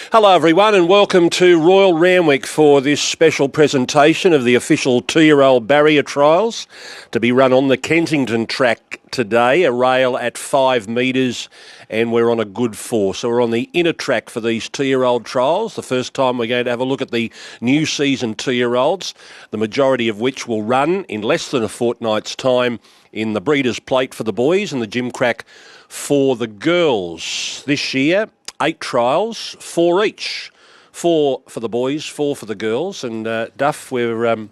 Hello everyone and welcome to Royal Randwick for this special presentation of the official 2-year-old barrier trials to be run on the Kensington track today, a rail at 5 metres, and we're on a good 4. So we're on the inner track for these 2-year-old trials. The first time we're going to have a look at the new season 2-year-olds, the majority of which will run in less than a fortnight's time in the Breeders' Plate for the boys and the Gym Crack for the girls. This year, 8 trials, 4 each. 4 for the boys, 4 for the girls. And Duff, we've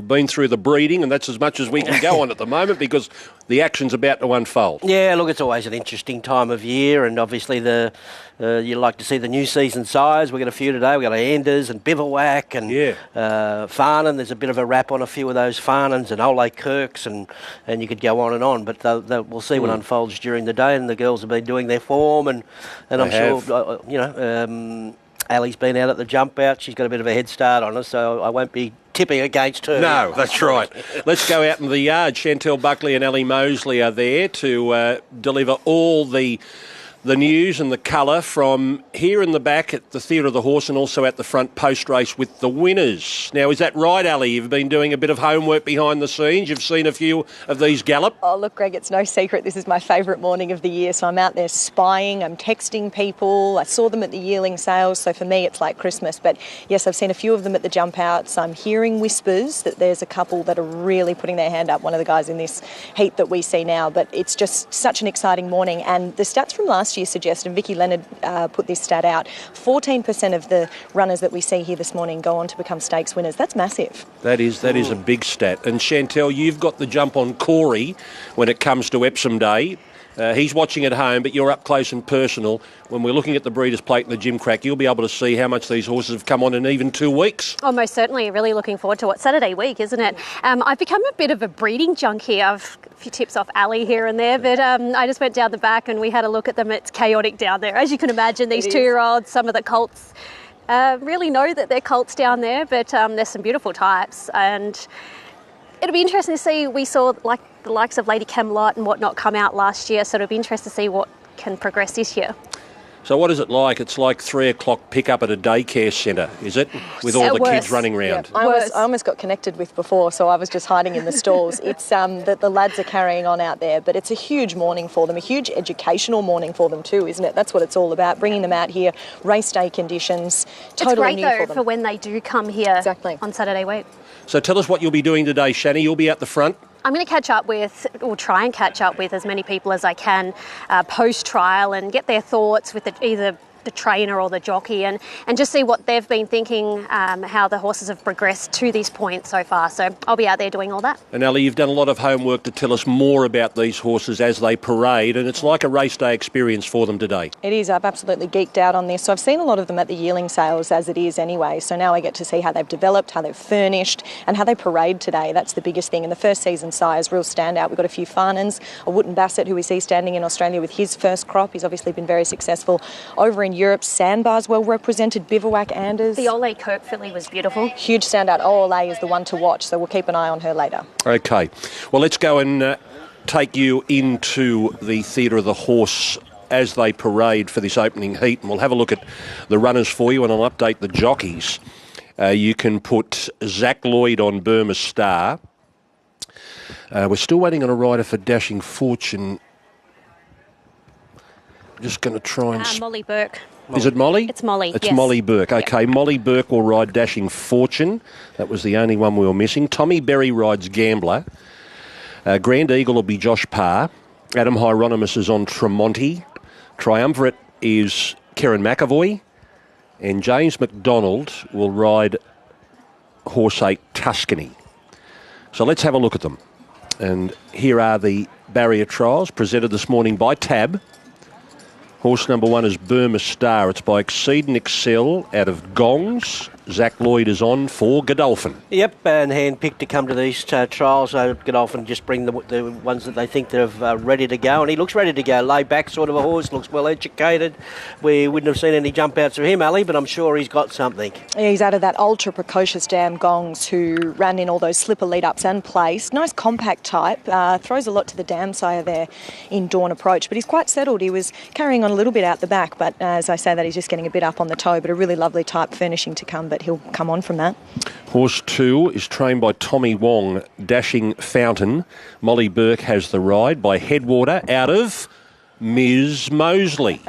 been through the breeding, and that's as much as we can go on at the moment because the action's about to unfold. Yeah, look, it's always an interesting time of year, and obviously you like to see the new season size. We've got a few today. We've got Anders and Bivouac and Farnan. There's a bit of a wrap on a few of those Farnans and Ole Kirks, and you could go on and on. But we'll see what unfolds during the day, and the girls have been doing their form, and I'm sure, Ali's been out at the jump out. She's got a bit of a head start on her, so I won't be tipping against her. No, that's right. Let's go out in the yard. Chantel Buckley and Ali Mosley are there to deliver all the news and the colour from here in the back at the Theatre of the Horse and also at the front post-race with the winners. Now, is that right, Ali? You've been doing a bit of homework behind the scenes. You've seen a few of these gallop. Oh, look, Greg, it's no secret. This is my favourite morning of the year, so I'm out there spying. I'm texting people. I saw them at the yearling sales, so for me it's like Christmas. But yes, I've seen a few of them at the jump outs. I'm hearing whispers that there's a couple that are really putting their hand up, one of the guys in this heat that we see now. But it's just such an exciting morning. And the stats from last year suggest, and Vicky Leonard put this stat out, 14% of the runners that we see here this morning go on to become stakes winners. That's massive. That is a big stat. And Chantel, you've got the jump on Corey when it comes to Epsom Day. He's watching at home, but you're up close and personal. When we're looking at the Breeders' Plate and the Gym Crack, you'll be able to see how much these horses have come on in even 2 weeks. Oh, most certainly. Really looking forward to it. Saturday week, isn't it? I've become a bit of a breeding junkie. I've a few tips off Ali here and there, but I just went down the back and we had a look at them. It's chaotic down there. As you can imagine, these 2-year-olds, some of the colts really know that they're colts down there, but there's some beautiful types, and it'll be interesting to see. We saw the likes of Lady Camelot and whatnot come out last year, so it'll be interesting to see what can progress this year. So what is it like? It's like 3 o'clock pick-up at a daycare centre, is it? With all the kids running around. Yeah, I almost got connected with before, so I was just hiding in the stalls. It's that the lads are carrying on out there, but it's a huge morning for them, a huge educational morning for them too, isn't it? That's what it's all about, bringing them out here, race day conditions, totally it's new great, for though, them. for when they do come here on Saturday week. So tell us what you'll be doing today, Shani. You'll be out the front. I'm going to try and catch up with as many people as I can post-trial and get their thoughts with either the trainer or the jockey and just see what they've been thinking, how the horses have progressed to this point so far. So I'll be out there doing all that. And Ali, you've done a lot of homework to tell us more about these horses as they parade, and it's like a race day experience for them today. It is. I've absolutely geeked out on this. So I've seen a lot of them at the yearling sales as it is anyway. So now I get to see how they've developed, how they've furnished and how they parade today. That's the biggest thing. And the first season sires, real standout. We've got a few Farnans, a Wooten Bassett who we see standing in Australia with his first crop. He's obviously been very successful over in Europe. Sandbar's well represented, Bivouac, Anders. The Ole Kirk filly was beautiful. Huge standout. Ole is the one to watch, so we'll keep an eye on her later. Okay. Well, let's go and take you into the Theatre of the Horse as they parade for this opening heat, and we'll have a look at the runners for you, and I'll update the jockeys. You can put Zach Lloyd on Burma Star. We're still waiting on a rider for Dashing Fortune. Just going to try and... Molly Burke. Is it Molly? It's Molly, It's yes. Molly Burke. Okay, Yep. Molly Burke will ride Dashing Fortune. That was the only one we were missing. Tommy Berry rides Gambler. Grand Eagle will be Josh Parr. Adam Hieronymus is on Tremonti. Triumvirate is Karen McAvoy. And James McDonald will ride Horse 8 Tuscany. So let's have a look at them. And here are the barrier trials presented this morning by Tab. Horse number 1 is Burma Star. It's by Exceed and Excel out of Gongs. Zach Lloyd is on for Godolphin. Yep, and hand-picked to come to these trials. So Godolphin just bring the ones that they think they're ready to go, and he looks ready to go. Laid back sort of a horse, looks well educated. We wouldn't have seen any jump outs of him, Ali, but I'm sure he's got something. Yeah, he's out of that ultra precocious Dam Gongs, who ran in all those slipper lead-ups and placed. Nice compact type, throws a lot to the Dam sire there in Dawn Approach, but he's quite settled. He was carrying on a little bit out the back, but as I say that, he's just getting a bit up on the toe, but a really lovely type furnishing to come, but he'll come on from that. Horse 2 is trained by Tommy Wong, Dashing Fountain. Molly Burke has the ride by Headwater out of Ms. Mosley.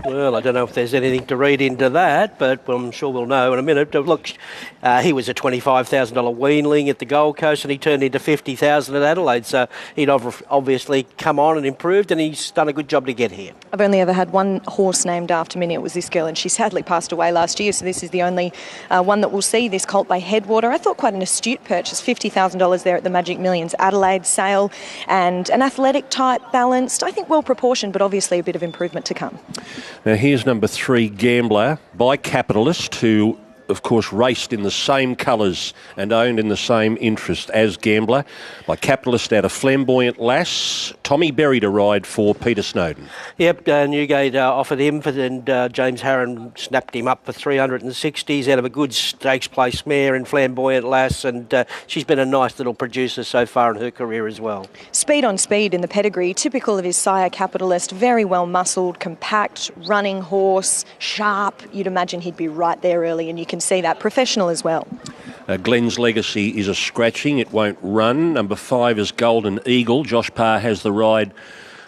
Well, I don't know if there's anything to read into that, but I'm sure we'll know in a minute. Look, he was a $25,000 weanling at the Gold Coast, and he turned into $50,000 at Adelaide. So he'd obviously come on and improved, and he's done a good job to get here. I've only ever had one horse named after me. It was this girl, and she sadly passed away last year. So this is the only one that we'll see. This colt by Headwater. I thought quite an astute purchase. $50,000 there at the Magic Millions Adelaide sale, and an athletic type, balanced. I think well proportioned, but obviously a bit of improvement to come. Now here's number 3, Gambler, by Capitalist, who of course raced in the same colours and owned in the same interest as Gambler, by Capitalist out of Flamboyant Lass. Tommy Berry to ride for Peter Snowden. Yep, Newgate offered him, and James Harron snapped him up for 360s out of a good stakes place mare in Flamboyant Lass, and she's been a nice little producer so far in her career as well. Speed on speed in the pedigree, typical of his sire Capitalist, very well muscled, compact, running horse, sharp. You'd imagine he'd be right there early, and you can see that. Professional as well. Glenn's Legacy is a scratching. It won't run. Number 5 is Golden Eagle. Josh Parr has the ride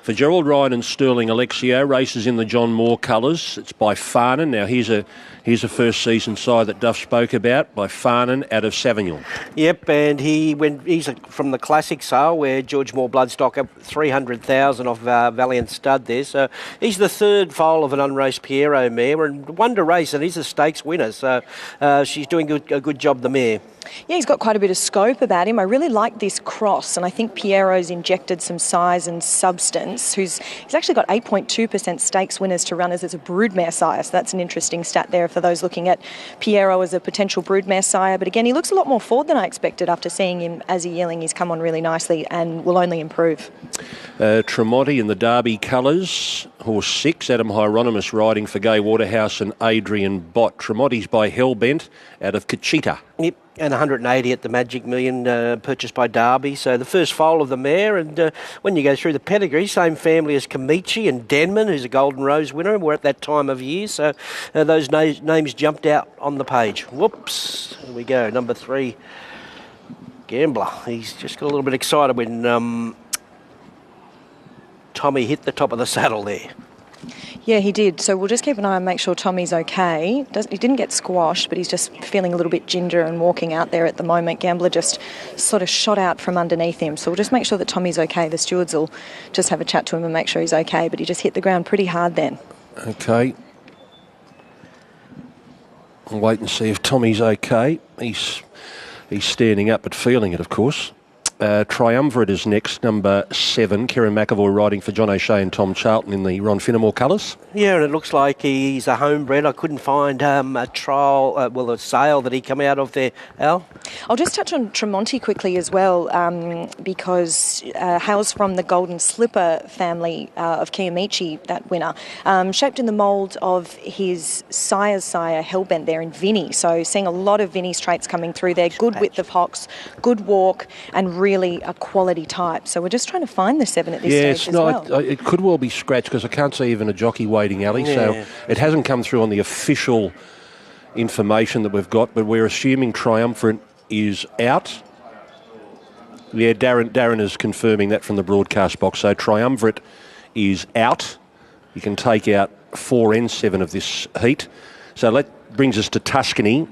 for Gerald Ryan and Sterling Alexio. Races in the John Moore colours. It's by Farnan. Now here's a first season side that Duff spoke about, by Farnan out of Savignon. Yep, and he's from the classic sale where George Moore Bloodstock up 300,000 off Valiant Stud there. So he's the third foal of an unraced Piero mare, and won to race, and he's a stakes winner. So she's doing a good job, the mare. Yeah, he's got quite a bit of scope about him. I really like this cross, and I think Piero's injected some size and substance. He's actually got 8.2% stakes winners to runners as a broodmare sire, so that's an interesting stat there for those looking at Piero as a potential broodmare sire. But again, he looks a lot more forward than I expected after seeing him as a yearling. He's come on really nicely and will only improve. Tremonti in the Derby colours. Horse 6, Adam Hieronymus riding for Gay Waterhouse and Adrian Bott. Tremonti's by Hellbent out of Cachita. Yep, and 180 at the Magic Million, purchased by Derby. So the first foal of the mare, and when you go through the pedigree, same family as Kamichi and Denman, who's a Golden Rose winner, and we're at that time of year. So those names jumped out on the page. Whoops, here we go, number 3, Gambler. He's just got a little bit excited when Tommy hit the top of the saddle there. Yeah, he did. So we'll just keep an eye and make sure Tommy's okay. He didn't get squashed, but he's just feeling a little bit ginger and walking out there at the moment. Gambler just sort of shot out from underneath him. So we'll just make sure that Tommy's okay. The stewards will just have a chat to him and make sure he's okay. But he just hit the ground pretty hard then. Okay. I'll wait and see if Tommy's okay. He's standing up but feeling it, of course. Triumvirate is next, number 7. Kieran McAvoy riding for John O'Shea and Tom Charlton in the Ron Finnemore colours. Yeah, and it looks like he's a homebred. I couldn't find a trial, a sale that he come out of there, Al. I'll just touch on Tremonti quickly as well, because hails from the Golden Slipper family of Kiyomichi, that winner, shaped in the mould of his sire's sire, Hellbent, there in Vinny. So seeing a lot of Vinny's traits coming through there. Good width of hocks, good walk, and really a quality type. So we're just trying to find the 7 at this stage as well. It could well be scratched because I can't see even a jockey waiting, Ali. Yeah. So it hasn't come through on the official information that we've got, but we're assuming Triumvirate is out. Yeah, Darren is confirming that from the broadcast box. So Triumvirate is out. You can take out 4 and 7 of this heat. So that brings us to Tuscany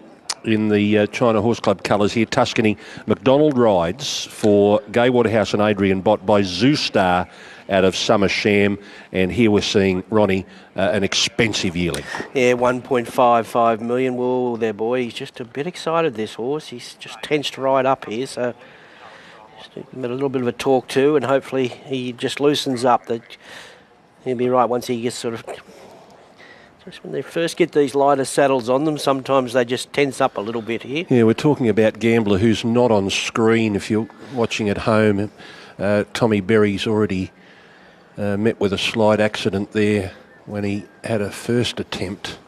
in the China Horse Club colours here. Tuscany, McDonald rides for Gay Waterhouse and Adrian Bott by Zoostar out of Summer Sham, and here we're seeing Ronnie, an expensive yearling. Yeah, 1.55 million. Well, there, boy, he's just a bit excited, this horse. He's just tensed right up here, so just give him a little bit of a talk to, and hopefully he just loosens up. That he'll be right once he gets sort of Just when they first get these lighter saddles on them, sometimes they just tense up a little bit here. Yeah, we're talking about Gambler, who's not on screen. If you're watching at home, Tommy Berry's already met with a slight accident there when he had a first attempt.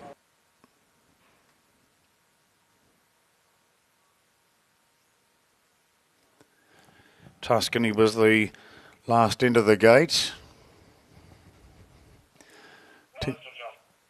Tuscany was the last into the gates.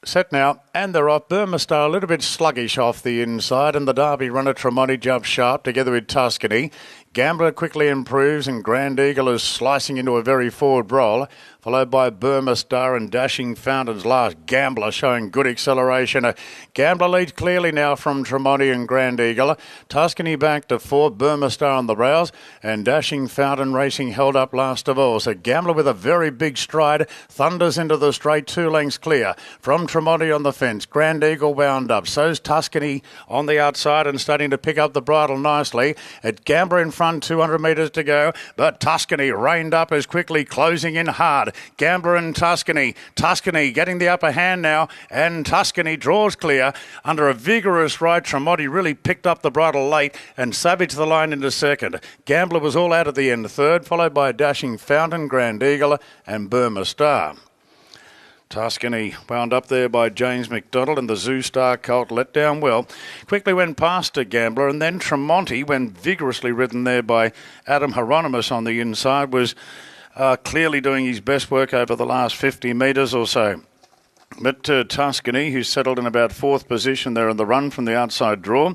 Set now, and they're off. Burma Star a little bit sluggish off the inside, and the Derby runner Tremonti jumps sharp together with Tuscany. Gambler quickly improves, and Grand Eagle is slicing into a very forward roll, followed by Burma Star and Dashing Fountains last. Gambler showing good acceleration. Gambler leads clearly now from Tremonti and Grand Eagle. Tuscany back to 4, Burma Star on the rails, and Dashing Fountain racing held up last of all. So Gambler with a very big stride thunders into the straight, 2 lengths clear from Tremonti on the fence. Grand Eagle wound up. So's Tuscany on the outside and starting to pick up the bridle nicely. At Gambler in front, 200 metres to go, but Tuscany reined up as quickly, closing in hard. Gambler and Tuscany. Tuscany getting the upper hand now, and Tuscany draws clear under a vigorous ride. Tremonti really picked up the bridle late and savaged the line into second. Gambler was all out at the end, third, followed by Dashing Fountain, Grand Eagle and Burma Star. Tuscany wound up there by James McDonald, and the Zoo Star colt let down well. Quickly went past a Gambler, and then Tremonti, when vigorously ridden there by Adam Hieronymus on the inside, was clearly doing his best work over the last 50 metres or so. But Tuscany, who settled in about 4th position there in the run from the outside draw,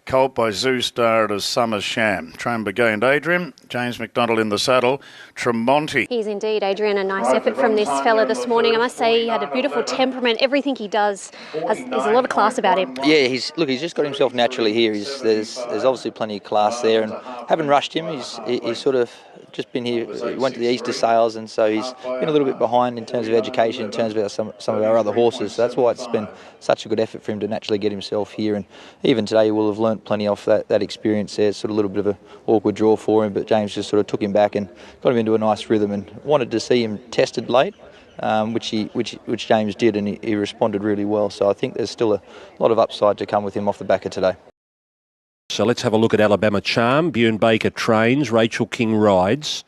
colt by Zoo Star at a Summer Sham. Trained by Gay and Adrian. James McDonald in the saddle. Tremonti. He's indeed, Adrian. A nice effort from this fella this morning. I must say he had a beautiful temperament. Everything he does has a lot of class about him. Yeah, he's just got himself naturally here. There's obviously plenty of class there, and haven't rushed him. He's sort of just been here. He went to the Easter sales, and so he's been a little bit behind in terms of education, in terms of some of our other horses. So that's why it's been such a good effort for him to naturally get himself here. And even today, he will have learnt plenty off that experience there. It's sort of a little bit of an awkward draw for him, but James just sort of took him back and got him into a nice rhythm, and wanted to see him tested late, which James did, and he responded really well. So I think there's still a lot of upside to come with him off the back of today. So let's have a look at Alabama Charm. Bjorn Baker trains, Rachel King rides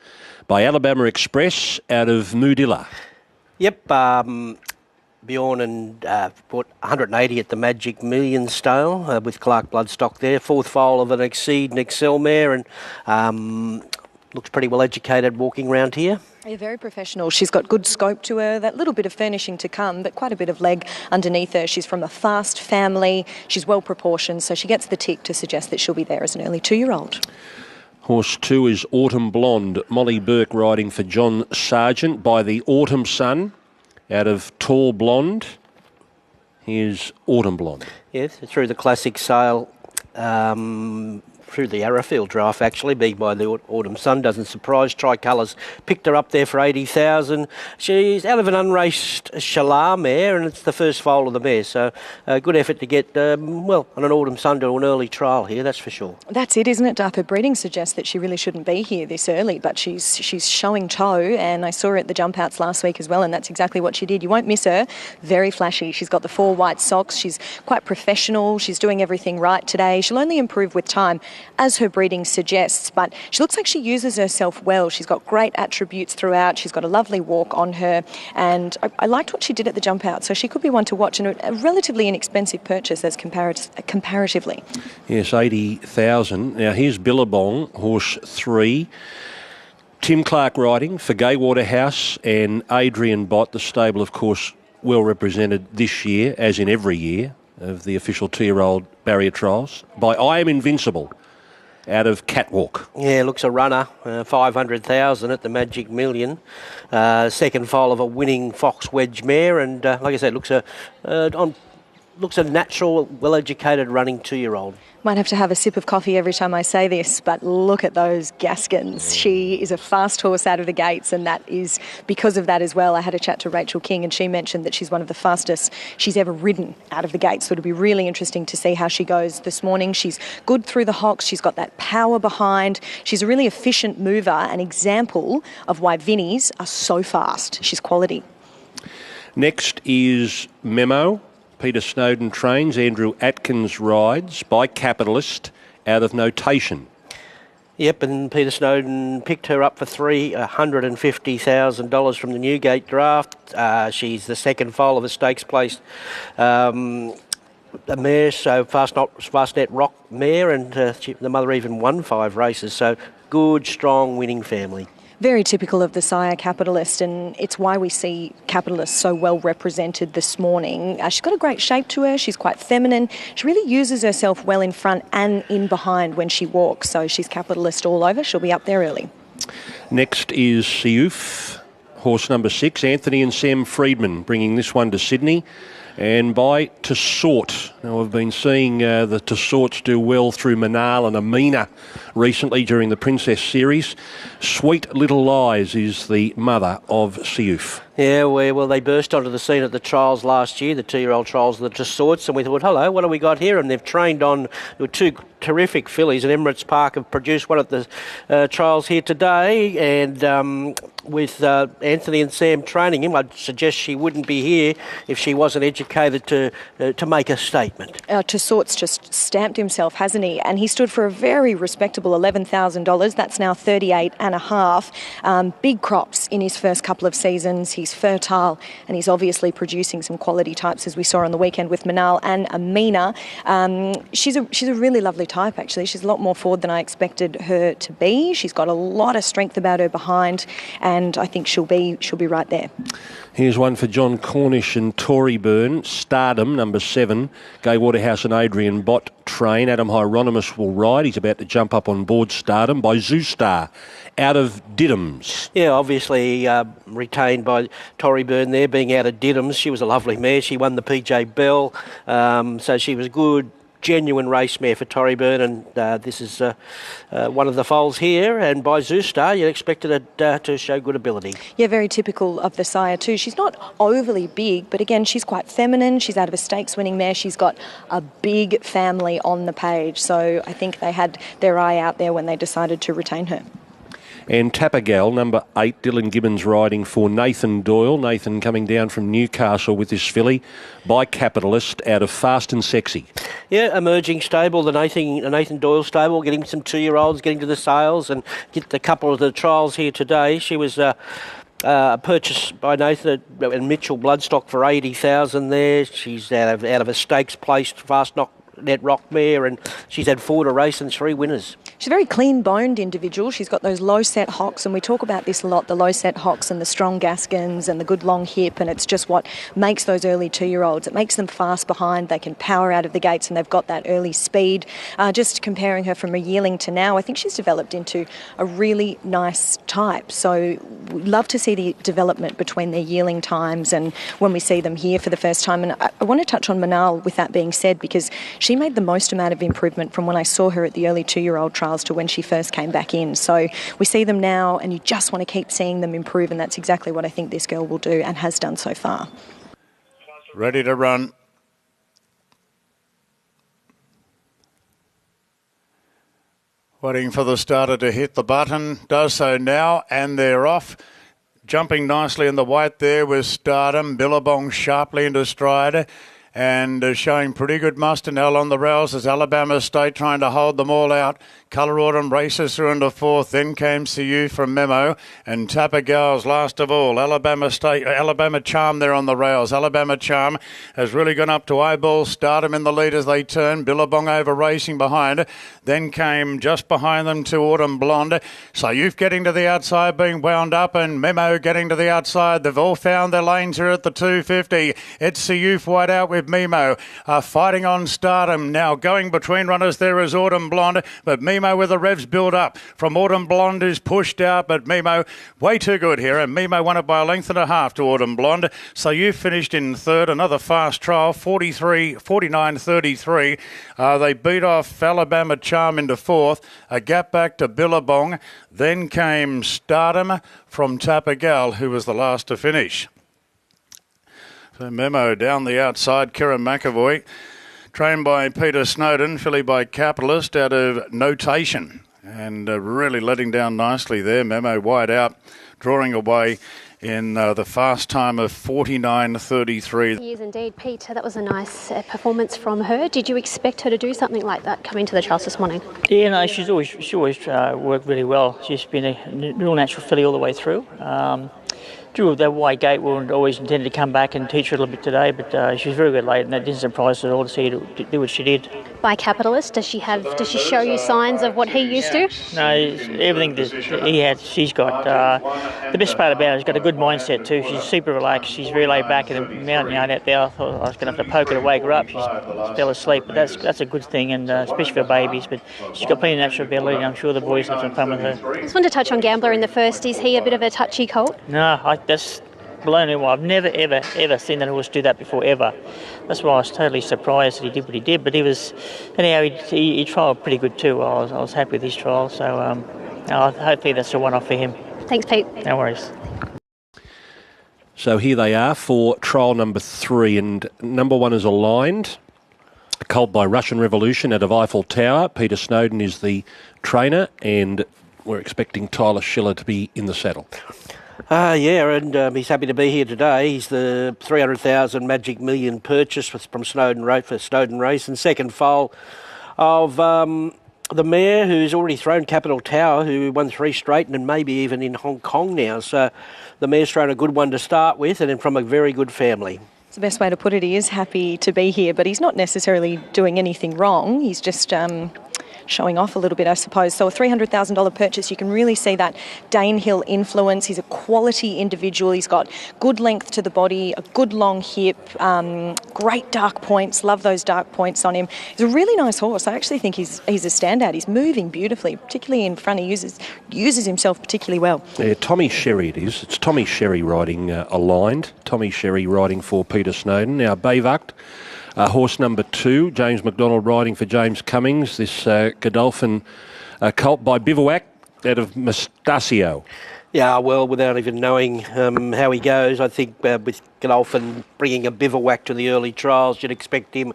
by Alabama Express out of Moodilla. Yep, Bjorn and bought 180 at the Magic Million stale with Clark Bloodstock there. 4th foal of an Exceed and Excel mare, and looks pretty well educated walking around here. Yeah, very professional. She's got good scope to her, that little bit of furnishing to come, but quite a bit of leg underneath her. She's from a fast family. She's well proportioned, so she gets the tick to suggest that she'll be there as an early 2-year-old. Horse 2 is Autumn Blonde. Molly Burke riding for John Sargent by the Autumn Sun out of Tall Blonde. Here's Autumn Blonde. Yes, through the classic sale, through the Arrowfield draft actually, being by the Autumn Sun, doesn't surprise. Tricolours picked her up there for 80,000. She's out of an unraced Shalar mare, and it's the first foal of the mare, so a good effort to get, on an Autumn Sun to an early trial here, that's for sure. That's it, isn't it, Duff? Her breeding suggests that she really shouldn't be here this early, but she's showing toe, and I saw her at the jump outs last week as well, and that's exactly what she did. You won't miss her. Very flashy. She's got the 4 white socks. She's quite professional. She's doing everything right today. She'll only improve with time, as her breeding suggests, but she looks like she uses herself well. She's got great attributes throughout. She's got a lovely walk on her, and I liked what she did at the jump out, so she could be one to watch, and a relatively inexpensive purchase as comparatively. Yes, 80,000. Now here's Billabong, horse 3. Tim Clark riding for Gaywater House and Adrian Bott. The stable, of course, well represented this year, as in every year, of the official 2-year-old barrier trials, by I Am Invincible out of Catwalk. Yeah, looks a runner, 500,000 at the Magic Million. Second foal of a winning Fox Wedge mare, and like I said, looks a natural, well-educated running 2-year-old. Might have to have a sip of coffee every time I say this, but look at those Gaskins. She is a fast horse out of the gates, and that is because of that as well. I had a chat to Rachel King, and she mentioned that she's one of the fastest she's ever ridden out of the gates, so it'll be really interesting to see how she goes this morning. She's good through the hocks. She's got that power behind. She's a really efficient mover, an example of why Vinnies are so fast. She's quality. Next is Memo. Peter Snowden trains, Andrew Atkins rides, by Capitalist, out of Notation. Yep, and Peter Snowden picked her up for $350,000 from the Newgate draft. She's the second foal of a stakes placed a mare, so Fastnet Rock mare, and the mother even won 5 races. So good, strong, winning family. Very typical of the sire Capitalist, and it's why we see Capitalist so well represented this morning. She's got a great shape to her. She's quite feminine. She really uses herself well in front and in behind when she walks, so she's Capitalist all over. She'll be up there early. Next is Siouf, horse number 6, Anthony and Sam Friedman, bringing this one to Sydney. And by Tessort. Now, I've been seeing the Tessorts do well through Manal and Amina recently during the Princess Series. Sweet Little Lies is the mother of Siouf. Yeah, well, they burst onto the scene at the trials last year, the 2-year-old trials of the Tessorts, and we thought, hello, what have we got here? And they've trained on 2 terrific fillies, and Emirates Park have produced one at the trials here today, and with Anthony and Sam training him, I'd suggest she wouldn't be here if she wasn't educated to make a statement. Tessort's just stamped himself, hasn't he? And he stood for a very respectable $11,000. That's now $38.5. Big crops in his first couple of seasons. He's fertile, and he's obviously producing some quality types, as we saw on the weekend with Manal and Amina. She's a really lovely type, actually. She's a lot more forward than I expected her to be. She's got a lot of strength about her behind, and I think she'll be right there. Here's one for John Cornish and Tory Byrne. Stardom, number 7. Gay Waterhouse and Adrian Bott train. Adam Hieronymus will ride. He's about to jump up on board Stardom by Zoostar, out of Diddums. Yeah, obviously retained by Tory Byrne there, being out of Diddums. She was a lovely mare. She won the PJ Bell, so she was good, genuine race mare for Tory Byrne, and this is one of the foals here, and by Zoostar you'd expect it to show good ability. Yeah, very typical of the sire too. She's not overly big, but again, she's quite feminine. She's out of a stakes winning mare. She's got a big family on the page, so I think they had their eye out there when they decided to retain her. And Tapagal, number 8, Dylan Gibbons riding for Nathan Doyle. Nathan coming down from Newcastle with this filly, by Capitalist, out of Fast and Sexy. Yeah, emerging stable, the Nathan Doyle stable, getting some 2-year-olds, getting to the sales, and get a couple of the trials here today. She was purchased by Nathan and Mitchell Bloodstock for $80,000 there. She's out of a stakes placed Fastnet Rock mare, and she's had 4 to race and 3 winners. She's a very clean-boned individual. She's got those low-set hocks, and we talk about this a lot, the low-set hocks and the strong Gaskins and the good long hip, and it's just what makes those early 2-year-olds. It makes them fast behind. They can power out of the gates, and they've got that early speed. Just comparing her from a yearling to now, I think she's developed into a really nice type. So we'd love to see the development between their yearling times and when we see them here for the first time. And I want to touch on Manal with that being said, because she made the most amount of improvement from when I saw her at the early 2-year-old trials to when she first came back in. So we see them now, and you just want to keep seeing them improve, and that's exactly what I think this girl will do and has done so far. Ready to run. Waiting for the starter to hit the button. Does so now, and they're off. Jumping nicely in the white there was Stardom. Billabong sharply into stride, and showing pretty good muster now on the rails as Alabama State trying to hold them all out. Colour Autumn races through into 4th. Then came Sioux from Memo, and Tapagal's last of all. Alabama Charm there on the rails. Alabama Charm has really gone up to eyeball. Stardom in the lead as they turn. Billabong over racing behind. Then came just behind them to Autumn Blonde. Sioux getting to the outside, being wound up, and Memo getting to the outside. They've all found their lanes here at the 250. It's Sioux wide out with Memo. Fighting on Stardom. Now going between runners there is Autumn Blonde, but Memo with the revs build up from Autumn Blonde, who's pushed out, but Memo way too good here, and Memo won it by a length and a half to Autumn Blonde. So you finished in 3rd, another fast trial, 49-33. They beat off Alabama Charm into 4th, a gap back to Billabong. Then came Stardom from Tapagal, who was the last to finish. So Memo down the outside, Kieran McAvoy, trained by Peter Snowden, filly by Capitalist, out of Notation, and really letting down nicely there. Memo wide out, drawing away in the fast time of 49.33. Yes, indeed, Pete. That was a nice performance from her. Did you expect her to do something like that coming to the trials this morning? Yeah, no, she always worked really well. She's been a real natural filly all the way through. Drew that wide gate will always intended to come back and teach her a little bit today, but she was very good late, and that didn't surprise her at all to see her do what she did. By capitalist, does she show you signs of what he used to? No, everything that he had, she's got. The best part about her, she's got a good mindset too. She's super relaxed. She's very laid back in the mountain yard out there. I thought I was going to have to poke her to wake her up. She fell asleep, but that's a good thing, and especially for babies. But she's got plenty of natural ability, and I'm sure the boys have some fun with her. I just wanted to touch on Gambler in the first. Is he a bit of a touchy colt? No, that's blown me away. I've never, ever seen that horse do that before, ever. That's why I was totally surprised that he did what he did. But he was, anyhow, he trialled pretty good too. I was happy with his trial. So hopefully that's a one-off for him. Thanks, Pete. No worries. So here they are for trial number 3, and number 1 is aligned. A colt by Russian Revolution out of Eiffel Tower. Peter Snowden is the trainer, and we're expecting Tyler Schiller to be in the saddle. And he's happy to be here today. He's the 300,000 Magic Million purchase from Snowden Race, and second foal of the mare who's already thrown Capital Tower, who won 3 straight and maybe even in Hong Kong now. So the mare's thrown a good one to start with, and then from a very good family. It's the best way to put it. He is happy to be here, but he's not necessarily doing anything wrong. He's just showing off a little bit, I suppose. So a $300,000 purchase, you can really see that Danehill influence. He's a quality individual. He's got good length to the body, a good long hip, great dark points. Love those dark points on him. He's a really nice horse. I actually think he's a standout. He's moving beautifully, particularly in front. He uses himself particularly well. Yeah, Tommy Sherry it is. It's Tommy Sherry riding aligned. Tommy Sherry riding for Peter Snowden. Now, Bavakt. Horse number 2, James McDonald riding for James Cummings. This Godolphin colt by Bivouac out of Mustachio. Yeah, well, without even knowing how he goes, I think with Godolphin bringing a Bivouac to the early trials, you'd expect him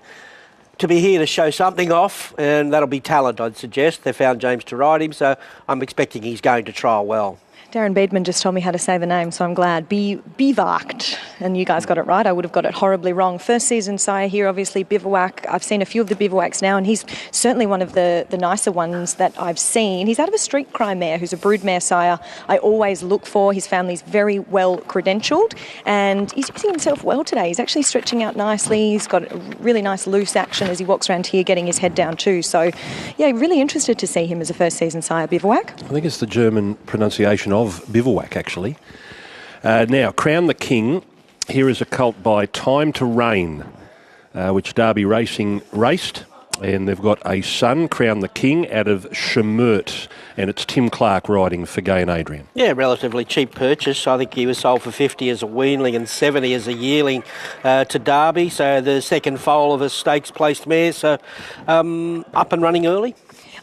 to be here to show something off, and that'll be talent, I'd suggest. They found James to ride him, so I'm expecting he's going to trial well. Darren Beedman just told me how to say the name, so I'm glad. Bivouacked. And you guys got it right. I would have got it horribly wrong. First season sire here, obviously, Bivouac. I've seen a few of the Bivouacs now, and he's certainly one of the nicer ones that I've seen. He's out of a street cry mare who's a broodmare sire I always look for. His family's very well credentialed, and he's using himself well today. He's actually stretching out nicely. He's got a really nice loose action as he walks around here, getting his head down too. So, yeah, really interested to see him as a first season sire, Bivouac. I think it's the German pronunciation of Bivouac, actually. Now, Crown the King. Here is a colt by Time to Reign, which Derby Racing raced. And they've got a son, Crown the King, out of Chemert. And it's Tim Clark riding for Gay and Adrian. Yeah, relatively cheap purchase. I think he was sold for 50 as a weanling and 70 as a yearling to Derby. So the second foal of a stakes-placed mare. So up and running early.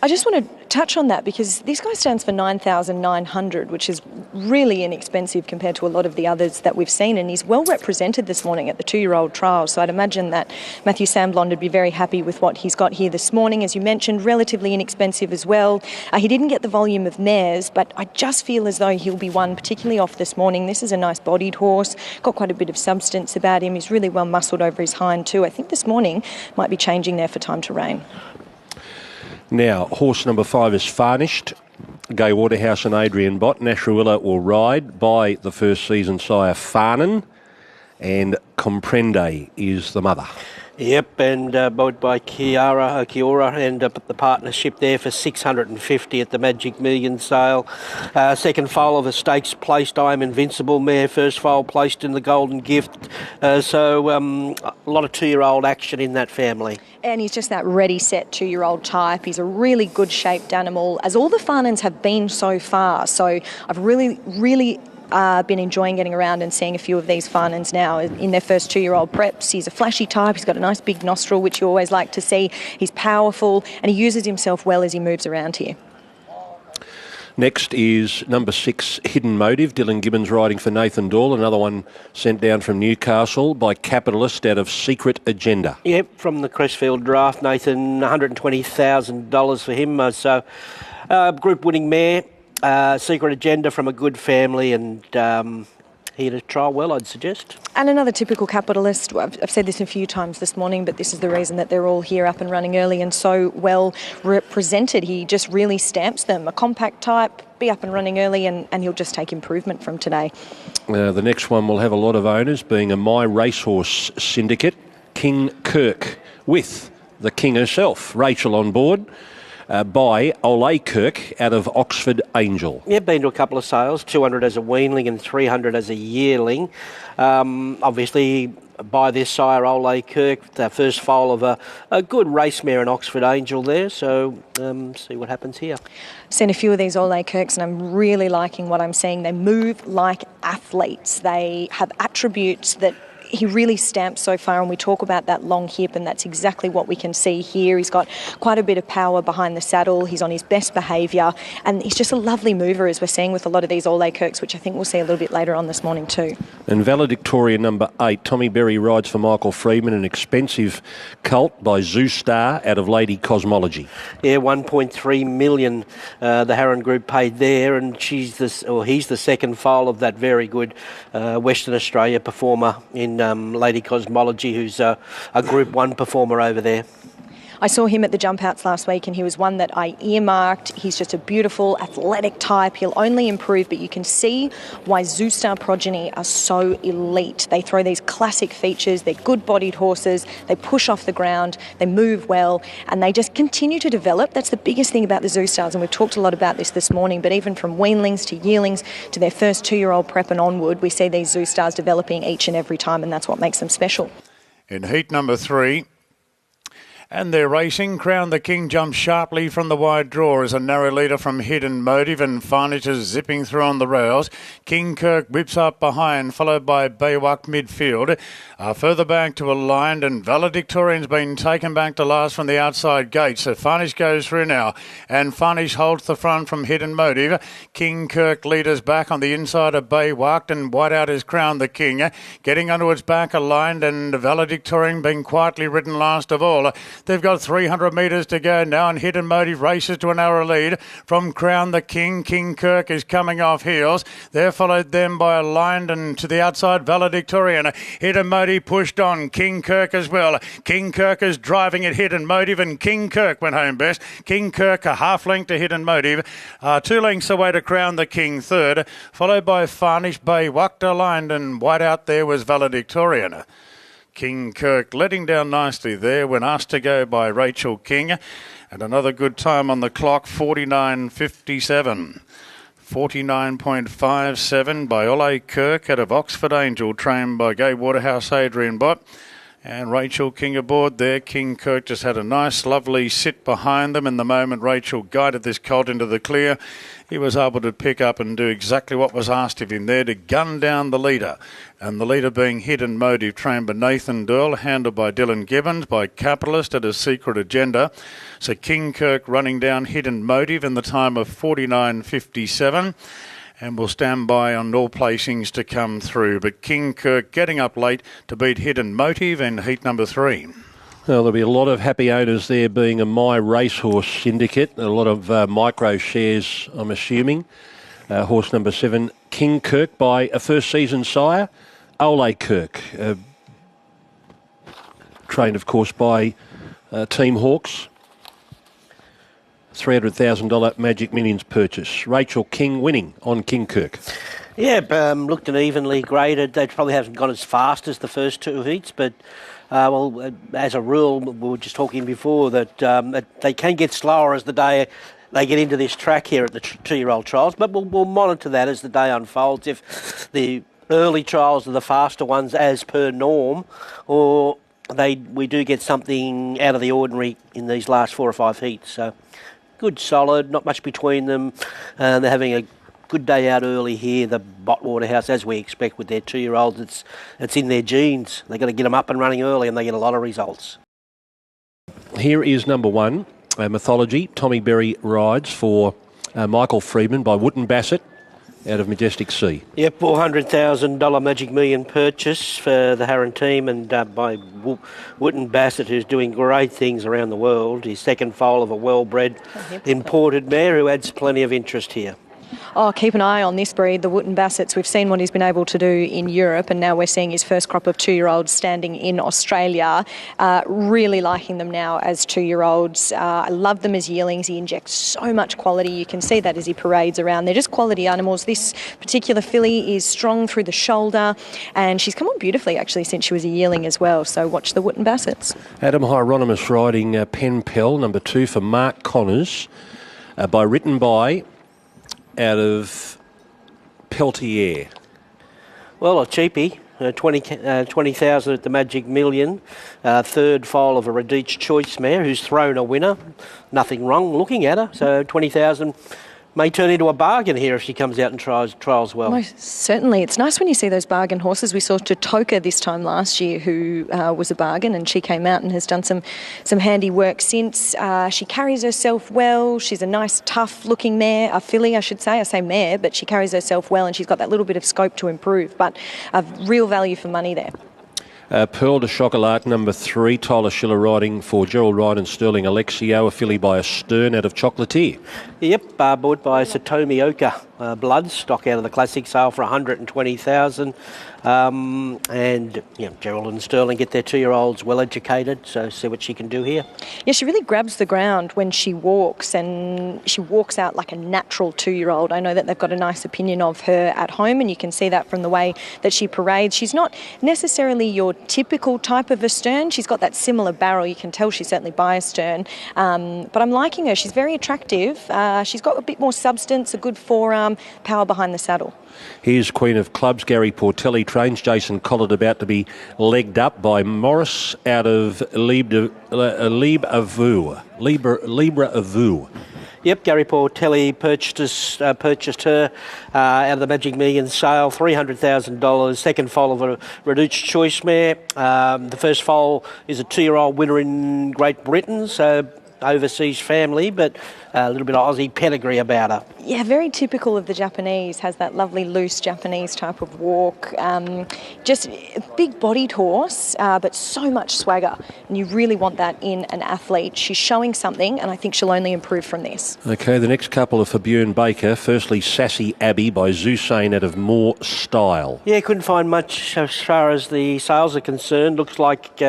I just want to touch on that because this guy stands for $9,900, which is really inexpensive compared to a lot of the others that we've seen, and he's well represented this morning at the 2-year-old trial. So I'd imagine that Matthew Samblond would be very happy with what he's got here this morning. As you mentioned, relatively inexpensive as well. He didn't get the volume of mares, but I just feel as though he'll be one particularly off this morning. This is a nice bodied horse, got quite a bit of substance about him. He's really well muscled over his hind too. I think this morning might be changing there for Time to Reign. Now, horse number 5 is Farnished. Gay Waterhouse and Adrian Bott. Nasruilla will ride by the first season sire Farnan, and Comprende is the mother. Yep, and bought by Kiora, and the partnership there for $650 at the Magic Million sale. Second foal of a stakes placed I Am Invincible mare. First foal placed in the Golden Gift. So a lot of 2-year-old action in that family. And he's just that ready, set 2-year-old type. He's a really good shaped animal, as all the Farnans have been so far. So I've really been enjoying getting around and seeing a few of these Farnans now in their first 2-year-old preps. He's a flashy type. He's got a nice big nostril, which you always like to see. He's powerful, and he uses himself well as he moves around here. Next is number 6, Hidden Motive. Dylan Gibbons riding for Nathan Dahl. Another one sent down from Newcastle by Capitalist out of Secret Agenda. Yep, from the Crestfield draft, Nathan, $120,000 for him. So group winning mare. Secret Agenda from a good family, and here to trial well, I'd suggest. And another typical capitalist. I've said this a few times this morning, but this is the reason that they're all here up and running early and so well represented. He just really stamps them. A compact type, be up and running early, and he'll just take improvement from today. The next one will have a lot of owners, being a My Racehorse syndicate, King Kirk, with the King herself, Rachel, on board. By Ole Kirk out of Oxford Angel. Yeah, been to a couple of sales, 200 as a weanling and 300 as a yearling. Obviously, by this sire, Ole Kirk, the first foal of a good race mare in Oxford Angel there, so see what happens here. Seen a few of these Ole Kirks and I'm really liking what I'm seeing. They move like athletes. They have attributes that he really stamps so far, and we talk about that long hip, and that's exactly what we can see here. He's got quite a bit of power behind the saddle. He's on his best behaviour, and he's just a lovely mover, as we're seeing with a lot of these Ole Kirks, which I think we'll see a little bit later on this morning too. And Valedictorian number 8, Tommy Berry rides for Michael Freedman, an expensive colt by Zoo Star out of Lady Cosmology. Yeah, 1.3 million the Harron Group paid there, and he's the second foal of that very good Western Australia performer in Lady Cosmology, who's a Group 1 performer over there. I saw him at the jump outs last week and he was one that I earmarked. He's just a beautiful athletic type. He'll only improve, but you can see why Zoo Star progeny are so elite. They throw these classic features. They're good-bodied horses. They push off the ground. They move well, and they just continue to develop. That's the biggest thing about the Zoo Stars, and we've talked a lot about this morning, but even from weanlings to yearlings to their first 2-year-old prep and onward, we see these Zoo Stars developing each and every time, and that's what makes them special. In heat number 3, and they're racing. Crown the King jumps sharply from the wide draw as a narrow leader from Hidden Motive, and Farnish is zipping through on the rails. King Kirk whips up behind, followed by Baywalk midfield. Further back to Aligned, and Valedictorian's been taken back to last from the outside gate. So Farnish goes through now, and Farnish holds the front from Hidden Motive. King Kirk leaders back on the inside of Baywalk, and Whiteout is Crown the King. Getting onto its back, Aligned, and Valedictorian being quietly ridden last of all. They've got 300 metres to go now, and Hidden Motive races to an narrow lead from Crown the King. King Kirk is coming off heels. They're followed then by Aligned, and to the outside Valedictorian. Hidden Motive pushed on. King Kirk as well. King Kirk is driving at Hidden Motive, and King Kirk went home best. King Kirk a half length to Hidden Motive. 2 lengths away to Crown the King third, followed by Farnish, Bay, Walked, Aligned, and Whiteout there was Valedictorian. King Kirk letting down nicely there when asked to go by Rachel King. And another good time on the clock, 49.57. 49.57 by Ole Kirk out of Oxford Angel, trained by Gay Waterhouse Adrian Bott. And Rachel King aboard there. King Kirk just had a nice, lovely sit behind them. And the moment Rachel guided this colt into the clear, he was able to pick up and do exactly what was asked of him there, to gun down the leader. And the leader being Hidden Motive, trained by Nathan Doyle, handled by Dylan Gibbons, by Capitalist at a Secret Agenda. So King Kirk running down Hidden Motive in the time of 49.57. And we'll stand by on all placings to come through. But King Kirk getting up late to beat Hidden Motive in heat number 3. Well, there'll be a lot of happy owners there, being a My Racehorse syndicate. A lot of micro shares, I'm assuming. Horse number 7, King Kirk, by a first season sire, Ole Kirk. Trained, of course, by Team Hawks. $300,000 Magic Millions purchase. Rachel King winning on King Kirk. Yeah, looked an evenly graded. They probably haven't gone as fast as the first 2 heats, but as a rule, we were just talking before that they can get slower as the day they get into this track here at the 2-year-old trials. But we'll monitor that as the day unfolds. If the early trials are the faster ones as per norm, or we do get something out of the ordinary in these last 4 or 5 heats. So good, solid, not much between them. They're having a good day out early here, the Bott Waterhouse, as we expect with their 2-year-olds. It's in their genes. They've got to get them up and running early, and they get a lot of results. Here is number 1, Mythology. Tommy Berry rides for Michael Freedman by Wootton Bassett out of Majestic Sea. Yep, $400,000 Magic Million purchase for the Harron team, and by Wootton Bassett, who's doing great things around the world. His second foal of a well-bred imported mare who adds plenty of interest here. Oh, keep an eye on this breed, the Wootton Bassets. We've seen what he's been able to do in Europe, and now we're seeing his first crop of 2-year-olds standing in Australia. Really liking them now as 2-year-olds. I love them as yearlings. He injects so much quality. You can see that as he parades around. They're just quality animals. This particular filly is strong through the shoulder, and she's come on beautifully, actually, since she was a yearling as well. So watch the Wootton Bassets. Adam Hieronymus riding Pen Pell, number 2 for Mark Connors, written by out of Peltier. Well, a cheapie, 20,000 at the Magic Million. Third foal of a Radice Choice mare who's thrown a winner. Nothing wrong looking at her. So 20,000 may turn into a bargain here if she comes out and trials well. Most certainly. It's nice when you see those bargain horses. We saw Totoka this time last year, who was a bargain, and she came out and has done some handy work since. She carries herself well. She's a nice, tough-looking mare, a filly, I should say. I say mare, but she carries herself well, and she's got that little bit of scope to improve. But a real value for money there. Pearl de Chocolat, number 3, Tyler Schiller riding for Gerald Ryan and Sterling Alexio, a filly by a Stern out of Chocolatier. Yep, bought by Satomi Oka. Blood stock out of the classic sale for 120,000. And Gerald and Sterling get their 2-year-olds well educated, so see what she can do here. Yeah, she really grabs the ground when she walks, and she walks out like a natural 2-year-old. I know that they've got a nice opinion of her at home, and you can see that from the way that she parades. She's not necessarily your typical type of a Stern. She's got that similar barrel. You can tell she's certainly by a Stern. But I'm liking her. She's very attractive. She's got a bit more substance, a good forearm, power behind the saddle. Here's Queen of Clubs, Gary Portelli trains. Jason Collard about to be legged up by Morris out of Libre Avu. Yep, Gary Portelli purchased her out of the Magic Million sale, $300,000. Second foal of a Radice Choice mare. The first foal is a 2-year-old winner in Great Britain, so overseas family, but a little bit of Aussie pedigree about her. Yeah, very typical of the Japanese, has that lovely loose Japanese type of walk. Just a big-bodied horse, but so much swagger, and you really want that in an athlete. She's showing something, and I think she'll only improve from this. Okay, the next couple are for Bjorn Baker. Firstly, Sassy Abbey by Zusane out of More Style. Yeah, couldn't find much as far as the sales are concerned. Looks like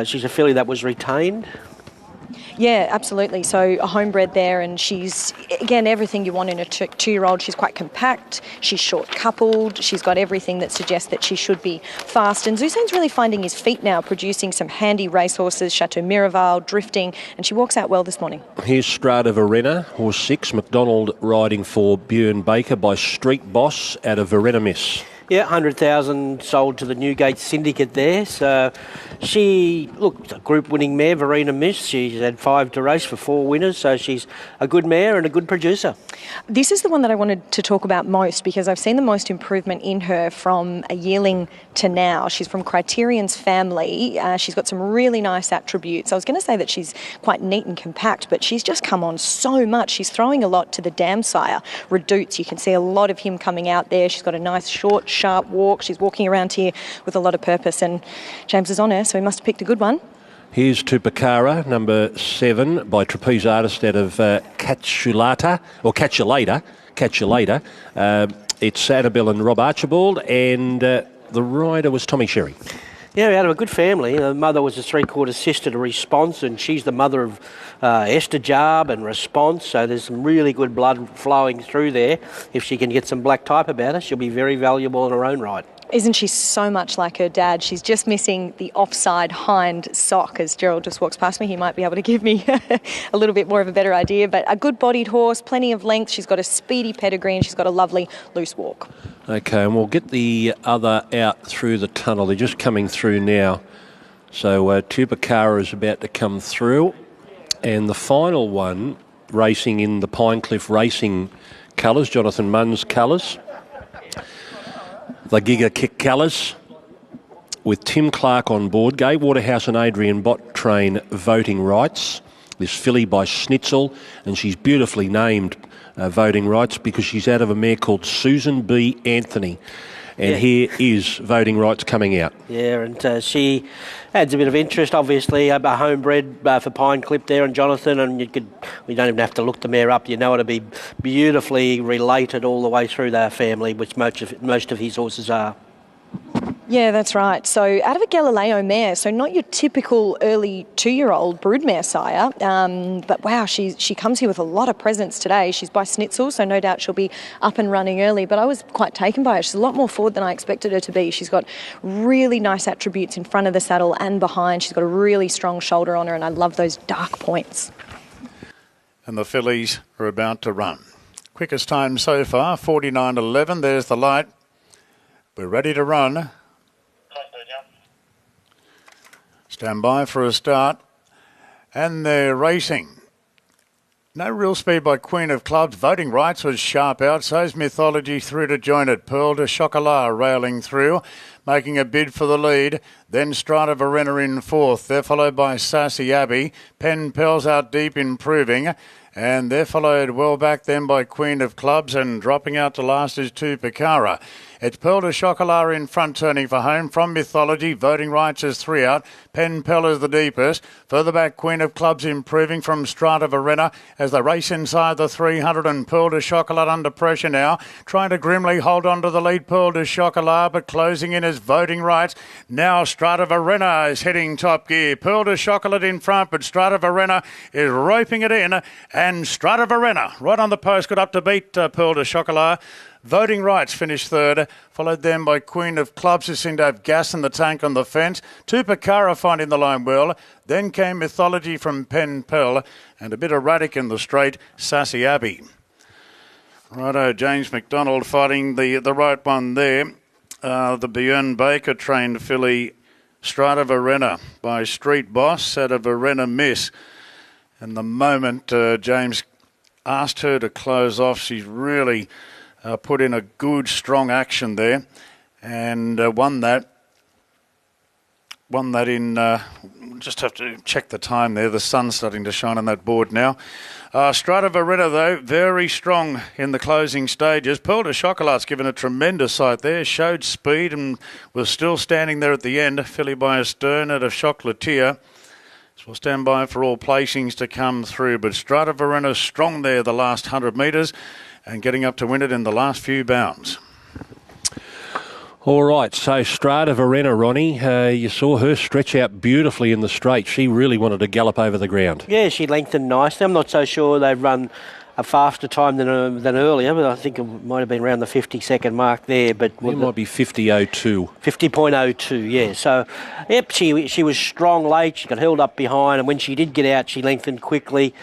she's a filly that was retained. Yeah, absolutely. So a homebred there, and she's, again, everything you want in a 2-year-old. She's quite compact, she's short-coupled, she's got everything that suggests that she should be fast. And Zusane's really finding his feet now, producing some handy racehorses, Chateau Miraval, drifting, and she walks out well this morning. Here's Strada Verena, horse 6, McDonald riding for Bjorn Baker by Street Boss out of Verena Miss. Yeah, 100,000 sold to the Newgate Syndicate there. So she, look, a group-winning mare, Verena Miss. She's had 5 to race for 4 winners, so she's a good mare and a good producer. This is the one that I wanted to talk about most, because I've seen the most improvement in her from a yearling to now. She's from Criterion's family. She's got some really nice attributes. I was going to say that she's quite neat and compact, but she's just come on so much. She's throwing a lot to the dam sire, Redouts. You can see a lot of him coming out there. She's got a nice, short, sharp walk. She's walking around here with a lot of purpose, and James is on her, so he must have picked a good one. Here's Tupakara, number 7, by Trapeze Artist out of Catchulata. It's Annabelle and Rob Archibald, and the rider was Tommy Sherry. Yeah, out of a good family. Her mother was a 3/4 sister to Response, and she's the mother of Esther Jarb and Response, so there's some really good blood flowing through there. If she can get some black type about her, she'll be very valuable in her own right. Isn't she so much like her dad? She's just missing the offside hind sock. As Gerald just walks past me, he might be able to give me a little bit more of a better idea. But a good-bodied horse, plenty of length. She's got a speedy pedigree, and she's got a lovely loose walk. Okay, and we'll get the other out through the tunnel. They're just coming through now. So Tupakara is about to come through. And the final one, racing in the Pinecliff Racing colours, Jonathan Munn's colours. The Giga Kick colours, with Tim Clark on board. Gay Waterhouse and Adrian Bott train voting rights. This filly by Schnitzel, and she's beautifully named voting rights because she's out of a mare called Susan B. Anthony. And here is Voting Rights coming out. Yeah, and she adds a bit of interest, obviously, a homebred for Pine Clip there and Jonathan, and we don't even have to look the mare up. You know it'll be beautifully related all the way through their family, which most of his horses are. Yeah, that's right. So out of a Galileo mare, so not your typical early 2-year-old broodmare sire, but wow, she comes here with a lot of presence today. She's by Snitzel, so no doubt she'll be up and running early, but I was quite taken by her. She's a lot more forward than I expected her to be. She's got really nice attributes in front of the saddle and behind. She's got a really strong shoulder on her, and I love those dark points. And the fillies are about to run. Quickest time so far, 49.11. There's the light. We're ready to run. Stand by for a start. And they're racing. No real speed by Queen of Clubs. Voting Rights was sharp out. So's Mythology through to join it. Pearl de Chocolat railing through, making a bid for the lead. Then Strata Verena in fourth. They're followed by Sassy Abbey. Pen Pell's out deep, improving. And they're followed well back then by Queen of Clubs, and dropping out to last is Tu Picara. It's Pearl de Chocolat in front, turning for home. From Mythology, Voting Rights is 3 out. Pen Pell is the deepest. Further back, Queen of Clubs improving from Strata Verena as they race inside the 300, and Pearl de Chocolat under pressure now. Trying to grimly hold on to the lead, Pearl de Chocolat, but closing in is Voting Rights. Now Strata Verena is heading top gear. Pearl de Chocolat in front, but Strata Verena is roping it in, and Strata Verena right on the post, got up to beat Pearl de Chocolat. Voting Rights finished third, followed then by Queen of Clubs, who seemed to have gas in the tank on the fence. Tu Picara finding the line well. Then came Mythology from Pen Pell, and a bit erratic in the straight, Sassy Abbey. Righto, James McDonald fighting the right one there. The Björn Baker trained filly Strata Verena by Street Boss at a Verena miss. And the moment James asked her to close off, she's really put in a good, strong action there, and won that in, just have to check the time there. The sun's starting to shine on that board now. Strata Verena, though, very strong in the closing stages. Pearl de Chocolat's given a tremendous sight there, showed speed and was still standing there at the end. Filly by Astern at a Chocolatier. So we'll stand by for all placings to come through, but Strata Verena strong there the last 100 metres, and getting up to win it in the last few bounds. All right, so Strata Verena, Ronnie, you saw her stretch out beautifully in the straight. She really wanted to gallop over the ground. Yeah, she lengthened nicely. I'm not so sure they've run a faster time than earlier, but I think it might have been around the 50-second mark there. But it might be 50.02. 50.02, yeah. So, yep, she was strong late. She got held up behind, and when she did get out, she lengthened quickly.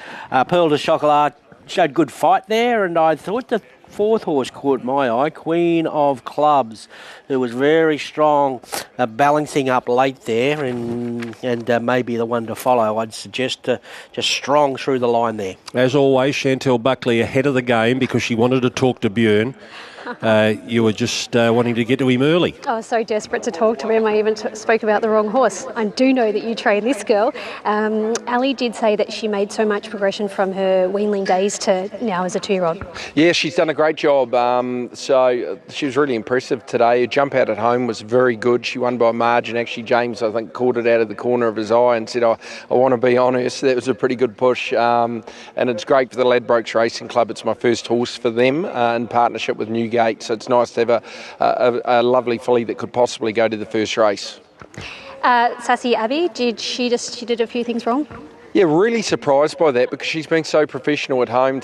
Pearl de Chocolat showed good fight there, and I thought the fourth horse caught my eye, Queen of Clubs, who was very strong, balancing up late there, and maybe the one to follow. I'd suggest just strong through the line there. As always, Chantel Buckley ahead of the game because she wanted to talk to Björn. You were just wanting to get to him early. I was so desperate to talk to him, I even spoke about the wrong horse. I do know that you train this girl. Ali did say that she made so much progression from her weanling days to now as a 2-year-old. Yeah, she's done a great job. So she was really impressive today. Her jump out at home was very good. She won by a margin. Actually, James, I think, caught it out of the corner of his eye and said, I want to be on her. So that was a pretty good push. And it's great for the Ladbrokes Racing Club. It's my first horse for them in partnership with Newgate. So it's nice to have a lovely filly that could possibly go to the first race. Sassy Abbey, she did a few things wrong? Yeah, really surprised by that because she's been so professional at home,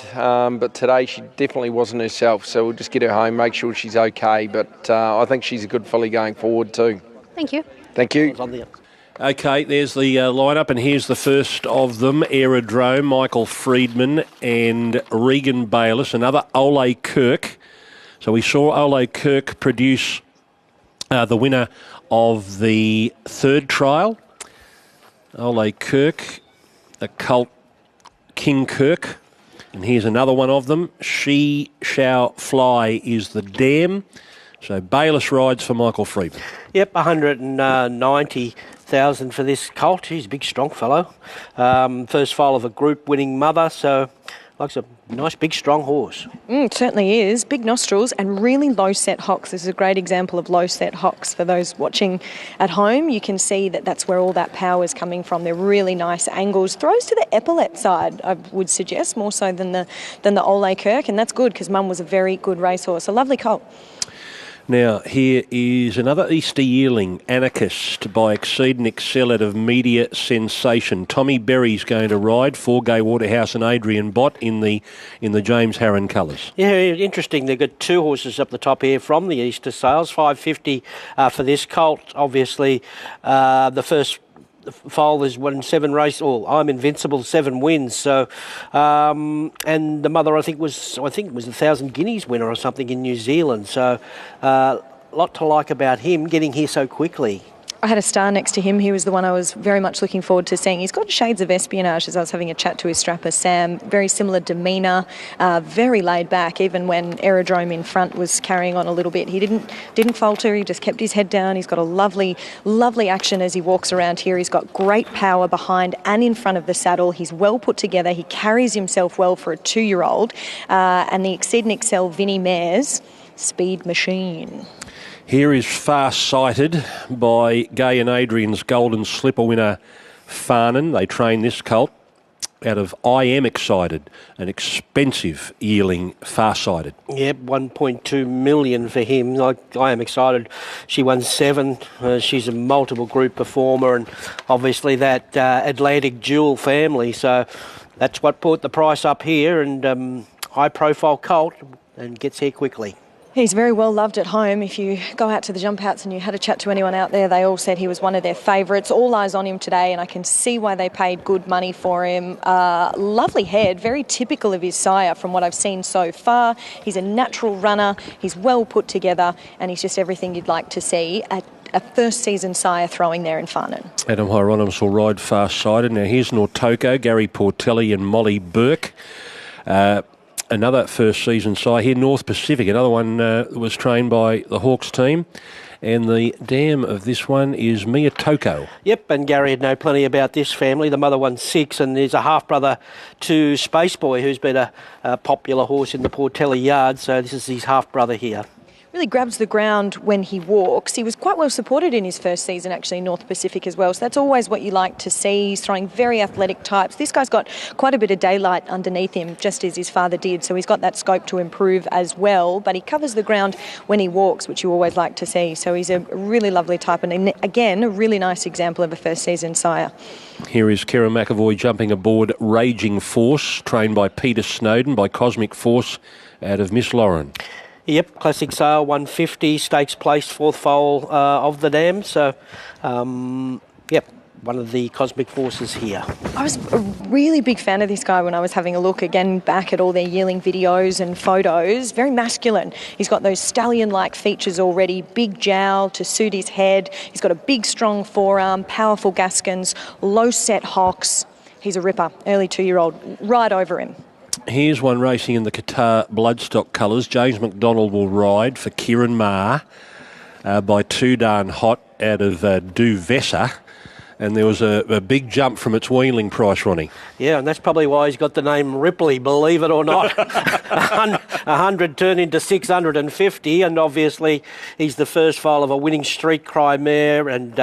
but today she definitely wasn't herself. So we'll just get her home, make sure she's okay. But I think she's a good filly going forward too. Thank you. Thank you. Okay, there's the lineup, and here's the first of them. Aerodrome, Michael Friedman and Regan Bayliss, another Ole Kirk. So we saw Ole Kirk produce the winner of the third trial. Ole Kirk, the colt King Kirk. And here's another one of them. She Shall Fly is the dam. So Bayliss rides for Michael Friedman. Yep, 190,000 for this colt. He's a big, strong fellow. First foal of a group winning mother, so Looks a nice, big, strong horse. It certainly is. Big nostrils and really low-set hocks. This is a great example of low-set hocks. For those watching at home, you can see that that's where all that power is coming from. They're really nice angles. Throws to the epaulet side, I would suggest, more so than the Ole Kirk, and that's good because Mum was a very good racehorse. A lovely colt. Now, here is another Easter yearling, Anarchist, by Exceed and Excel out of Media Sensation. Tommy Berry's going to ride for Gay Waterhouse and Adrian Bott in the James Harron colours. Yeah, interesting. They've got two horses up the top here from the Easter sales. $5.50 for this colt. Obviously, the first foal has won 7 races, or I'm Invincible, 7 wins. So, and the mother I think was 1,000 guineas winner or something in New Zealand. So, a lot to like about him getting here so quickly. I had a star next to him. He was the one I was very much looking forward to seeing. He's got shades of espionage, as I was having a chat to his strapper, Sam. Very similar demeanour, very laid back. Even when Aerodrome in front was carrying on a little bit, he didn't falter. He just kept his head down. He's got a lovely, lovely action as he walks around here. He's got great power behind and in front of the saddle. He's well put together. He carries himself well for a 2-year-old. And the Exceed and Excel Vinnie Mares speed machine. Here is Fast Sighted by Gay and Adrian's Golden Slipper winner Farnan. They train this colt out of I Am Excited, an expensive yearling, Fast Sighted. Yep, 1.2 million for him. Like, I Am Excited. She won 7. She's a multiple group performer, and obviously that Atlantic Jewel family. So that's what put the price up here, and high profile colt, and gets here quickly. He's very well loved at home. If you go out to the jump outs and you had a chat to anyone out there, they all said he was one of their favourites. All eyes on him today, and I can see why they paid good money for him. Lovely head, very typical of his sire from what I've seen so far. He's a natural runner, he's well put together, and he's just everything you'd like to see at a first season sire throwing there in Farnan. Adam Hieronymus will ride Fast Sighted. Now here's Nortoko, Gary Portelli and Molly Burke. Another first season sire here, North Pacific, another one that was trained by the Hawks team. And the dam of this one is Mia Toko. Yep, and Gary would know plenty about this family. The mother won 6, and there's a half-brother to Space Boy, who's been a popular horse in the Portelli yard. So this is his half-brother here. Really grabs the ground when he walks. He was quite well supported in his first season, actually, North Pacific as well. So that's always what you like to see. He's throwing very athletic types. This guy's got quite a bit of daylight underneath him, just as his father did. So he's got that scope to improve as well. But he covers the ground when he walks, which you always like to see. So he's a really lovely type. And again, a really nice example of a first season sire. Here is Kira McAvoy jumping aboard Raging Force, trained by Peter Snowden by Cosmic Force out of Miss Lauren. Yep, classic sale, 150, stakes placed, 4th foal of the dam. So, yep, one of the Cosmic Forces here. I was a really big fan of this guy when I was having a look again back at all their yearling videos and photos. Very masculine. He's got those stallion-like features already, big jowl to suit his head. He's got a big, strong forearm, powerful gaskins, low-set hocks. He's a ripper, early 2-year-old. Right over him. Here's one racing in the Qatar Bloodstock colours. James McDonald will ride for Kieran Maher by Too Darn Hot out of Duvessa. And there was a big jump from its wheeling price, Ronnie. Yeah, and that's probably why he's got the name Ripley, believe it or not. 100 turned into 650, and obviously he's the first foal of a winning Street Cry mare, and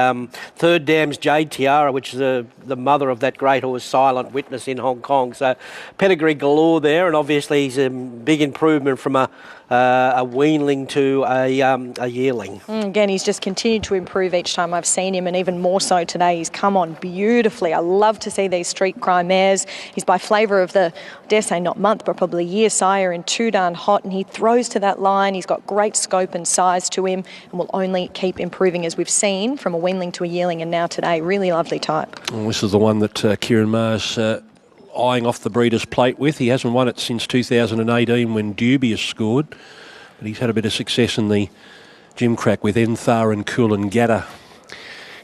third dam's Jade Tiara, which is the mother of that great horse Silent Witness in Hong Kong. So pedigree galore there, and obviously he's a big improvement from a weanling to a yearling. Again, he's just continued to improve each time I've seen him, and even more so today. He's come on beautifully. I love to see these Street Cry mares. He's by flavour of the, I dare say not month, but probably year sire in Too Darn Hot, and he throws to that line. He's got great scope and size to him, and will only keep improving, as we've seen, from a weanling to a yearling, and now today. Really lovely type. Well, this is the one that Kieran Maher's eyeing off the breeder's plate with. He hasn't won it since 2018 when Dubious scored, but he's had a bit of success in the gym crack with Enthar and Coolangatta.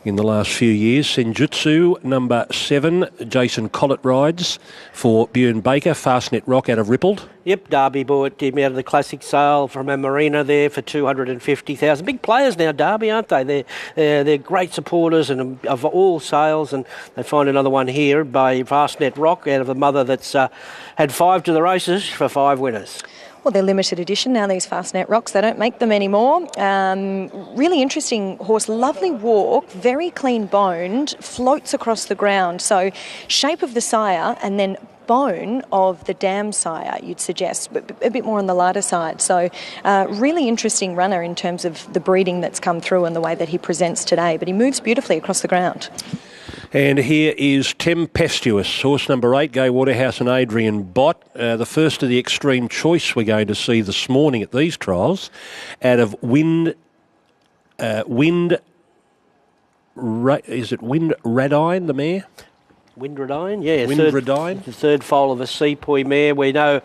in the last few years. Senjutsu, number 7, Jason Collett rides for Bjorn Baker, Fastnet Rock out of Rippled. Yep, Derby bought him out of the classic sale from a marina there for $250,000. Big players now, Derby, aren't they? They're great supporters and of all sales, and they find another one here by Fastnet Rock out of a mother that's had 5 to the races for 5 winners. Well, they're limited edition now, these Fastnet Rocks. They don't make them anymore. Really interesting horse, lovely walk, very clean boned, floats across the ground. So shape of the sire and then bone of the dam sire, you'd suggest, but a bit more on the lighter side. So really interesting runner in terms of the breeding that's come through and the way that he presents today. But he moves beautifully across the ground. And here is Tempestuous, horse number 8, Gay Waterhouse and Adrian Bott. The first of the extreme choice we're going to see this morning at these trials, out of Wind Radine, the mare? Windradine, yeah. Windradine. The third foal of a Sepoy mare. We know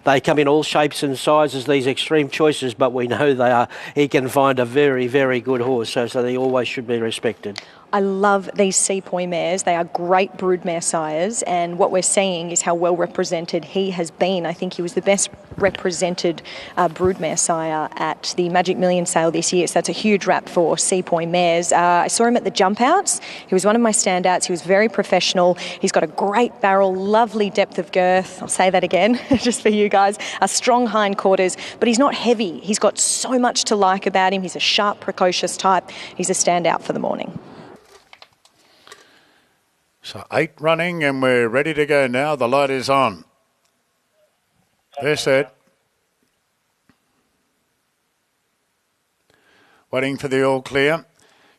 they come in all shapes and sizes, these extreme choices, but we know he can find a very, very good horse, so they always should be respected. I love these Sepoy mares. They are great broodmare sires, and what we're seeing is how well represented he has been. I think he was the best represented broodmare sire at the Magic Million sale this year, so that's a huge rap for Sepoy mares. I saw him at the jump outs. He was one of my standouts. He was very professional. He's got a great barrel, lovely depth of girth. I'll say that again just for you guys. A strong hindquarters, but he's not heavy. He's got so much to like about him. He's a sharp, precocious type. He's a standout for the morning. So 8 running and we're ready to go now. The light is on. They're set. Waiting for the all clear.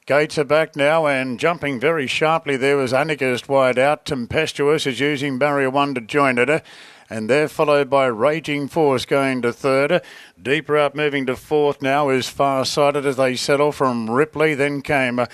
Gates are back now and jumping very sharply there was Anarchist wide out. Tempestuous is using barrier 1 to join it. And they're followed by Raging Force going to 3rd. Deeper up moving to 4th now is Far-Sighted as they settle from Ripley. Then came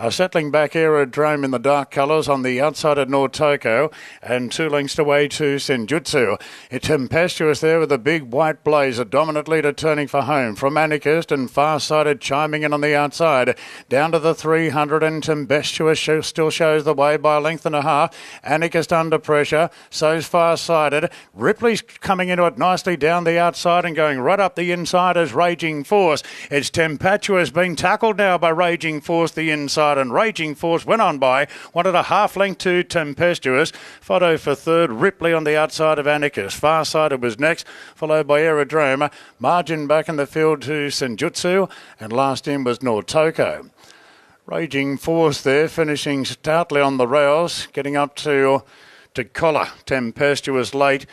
settling back Aerodrome in the dark colours on the outside of Nortoko, and 2 lengths away to Senjutsu. It's Tempestuous there with a big white blaze, a dominant leader turning for home from Anarchist, and Far-Sighted chiming in on the outside. Down to the 300 and Tempestuous still shows the way by a length and a half. Anarchist under pressure, so's Far-Sighted. Ripley's coming into it nicely down the outside and going right up the inside as Raging Force. It's Tempestuous being tackled now by Raging Force the inside, and Raging Force went on by 1.5 length to Tempestuous. Photo for 3rd, Ripley on the outside of Anarchist. Far-Sighted was next, followed by Aerodrome. Margin back in the field to Senjutsu, and last in was Nortoko. Raging Force there, finishing stoutly on the rails, getting up to collar. Tempestuous late,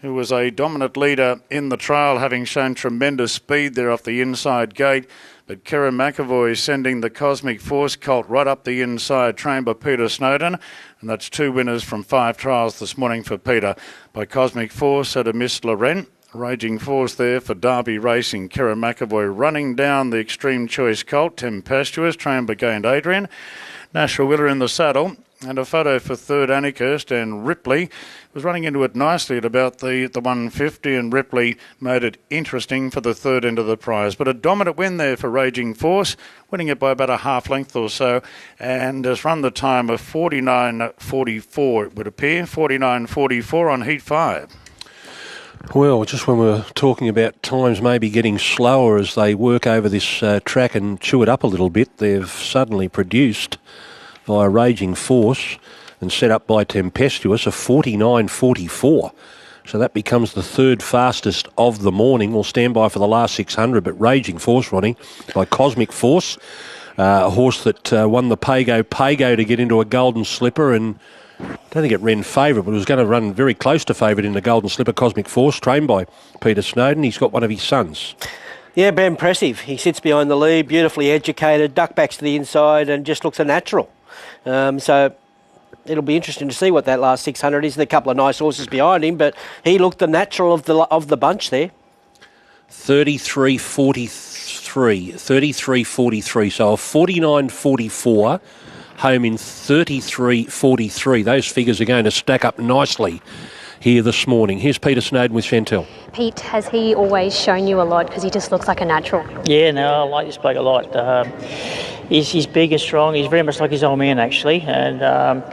who was a dominant leader in the trial, having shown tremendous speed there off the inside gate. But Kieran McAvoy sending the Cosmic Force colt right up the inside, trained by Peter Snowden. And that's 2 winners from 5 trials this morning for Peter. By Cosmic Force at a Miss Loren. Raging Force there for Derby Racing. Kieran McAvoy running down the Extreme Choice colt. Tempestuous, trained by Gained Adrian. National Willer in the saddle. And a photo for 3rd, Anarchist, and Ripley was running into it nicely at about the 150, and Ripley made it interesting for the 3rd end of the prize. But a dominant win there for Raging Force, winning it by about a half length or so, and has run the time of 49.44, it would appear, 49.44 on Heat 5. Well, just when we're talking about times maybe getting slower as they work over this track and chew it up a little bit, they've suddenly produced via Raging Force and set up by Tempestuous, a 49.44. So that becomes the 3rd fastest of the morning. We'll stand by for the last 600, but Raging Force running by Cosmic Force, a horse that won the Pago to get into a Golden Slipper, and I don't think it ran favourite, but it was going to run very close to favourite in the Golden Slipper. Cosmic Force, trained by Peter Snowden. He's got one of his sons. Yeah, but impressive. He sits behind the lead, beautifully educated, duck backs to the inside and just looks a natural. So it'll be interesting to see what that last 600 is. There are a couple of nice horses behind him, but he looked the natural of the bunch there. 33.43. So a 49.44 home in 33.43. Those figures are going to stack up nicely here this morning. Here's Peter Snowden with Chantel. Pete, has he always shown you a lot? Because he just looks like a natural. Yeah, no, I like this bloke a lot. He's big and strong. He's very much like his old man, actually. And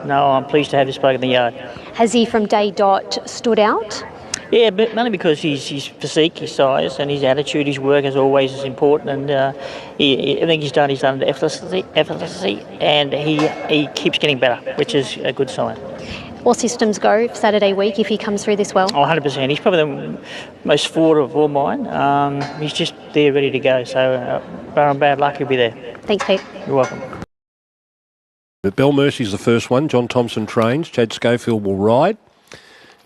no, I'm pleased to have this bloke in the yard. Has he from day dot stood out? Yeah, but mainly because his physique, his size, and his attitude, his work as always is important. And everything he's done with effortlessly, and he keeps getting better, which is a good sign. All systems go for Saturday week if he comes through this well? Oh, 100%. He's probably the most forward of all mine. He's just there, ready to go. So, bar and bad luck, he'll be there. Thanks, Pete. You're welcome. But Bell Mercy's the first one. John Thompson trains. Chad Schofield will ride.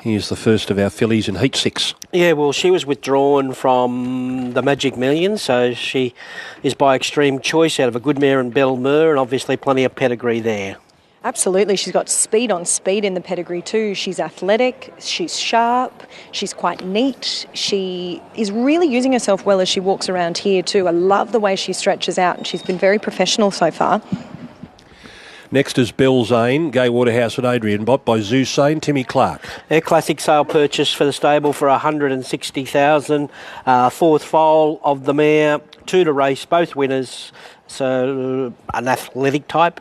He is the first of our fillies in Heat 6. Yeah, well, she was withdrawn from the Magic Millions, so she is by extreme choice out of a good mare in Bell Mer, and obviously plenty of pedigree there. Absolutely. She's got speed on speed in the pedigree too. She's athletic, she's sharp, she's quite neat. She is really using herself well as she walks around here too. I love the way she stretches out, and she's been very professional so far. Next is Bell Zane, Gay Waterhouse and Adrian Bott by Zusane, Timmy Clark. A classic sale purchase for the stable for $160,000. Fourth foal of the mare, 2 to race, both winners. So an athletic type.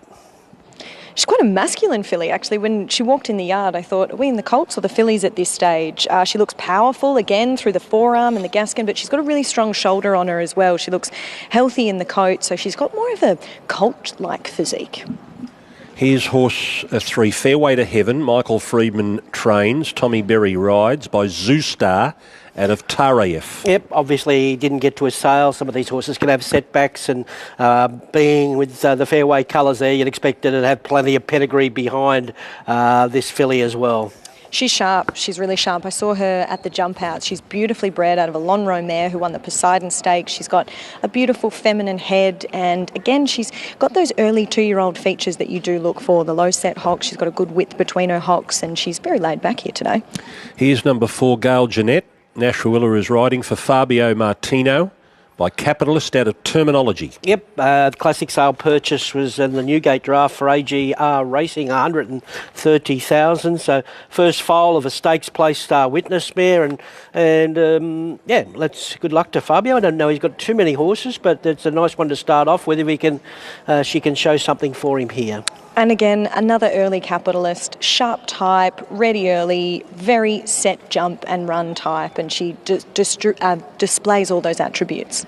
She's quite a masculine filly, actually. When she walked in the yard, I thought, are we in the colts or the fillies at this stage? She looks powerful, again, through the forearm and the gaskin, but she's got a really strong shoulder on her as well. She looks healthy in the coat, so she's got more of a colt-like physique. Here's horse 3, Fairway to Heaven. Michael Freedman trains. Tommy Berry rides by Zoostar out of Taraif. Yep, obviously he didn't get to a sale. Some of these horses can have setbacks, and being with the Fairway colours there, you'd expect it to have plenty of pedigree behind this filly as well. She's sharp. She's really sharp. I saw her at the jump out. She's beautifully bred out of a Lonhro mare who won the Poseidon Stakes. She's got a beautiful feminine head, and again, she's got those early 2-year-old features that you do look for. The low set hocks. She's got a good width between her hocks, and she's very laid back here today. Here's number 4, Gail Jeanette. Nash Ruilla is riding for Fabio Martino by Capitalist out of Terminology. Yep, the classic sale purchase was in the Newgate draft for AGR Racing, $130,000. So first foal of a stakes place Star Witness mare, and yeah, good luck to Fabio. I don't know he's got too many horses, but it's a nice one to start off with if she can show something for him here. And again, another early capitalist, sharp type, ready early, very set jump and run type, and she displays all those attributes.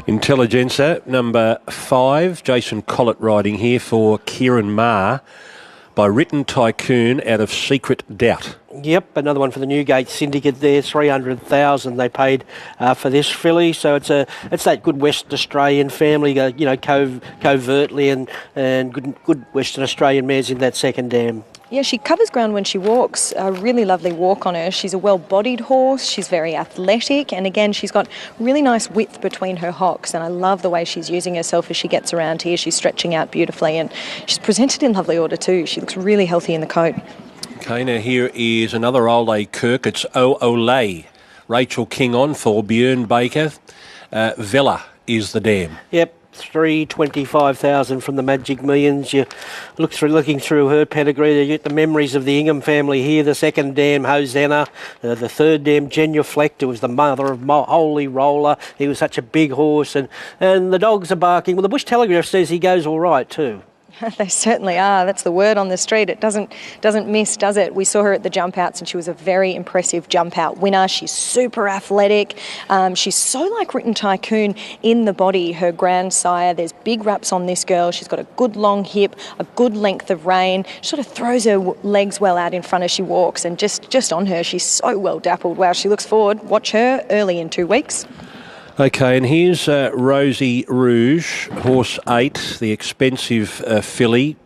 Intelligenza, number 5, Jason Collett riding here for Kieran Maher by Written Tycoon out of Secret Doubt. Yep, another one for the Newgate Syndicate there, $300,000 they paid for this filly. So it's that good West Australian family, covertly, and good Western Australian mares in that second dam. Yeah, she covers ground when she walks. A really lovely walk on her. She's a well-bodied horse. She's very athletic. And again, she's got really nice width between her hocks. And I love the way she's using herself as she gets around here. She's stretching out beautifully. And she's presented in lovely order too. She looks really healthy in the coat. Okay, now here is another Ole Kirk. It's Ole. Rachel King on for Björn Baker. Vella is the dam. Yep. $325,000 from the Magic Millions. You looking through her pedigree, you get the memories of the Ingham family here. The second dam, Hosanna. The third dam, Genuflect, who was the mother of Holy Roller. He was such a big horse, and the dogs are barking. Well, the Bush Telegraph says he goes all right too. They certainly are. That's the word on the street. It doesn't miss, does it? We saw her at the jump outs, and she was a very impressive jump out winner. She's super athletic. She's so like Written Tycoon in the body, her grandsire. There's big wraps on this girl. She's got a good long hip, a good length of rein. She sort of throws her legs well out in front as she walks, and just on her, she's so well dappled. Wow, she looks forward. Watch her early in 2 weeks. Okay, and here's Rosie Rouge, horse 8, the expensive filly.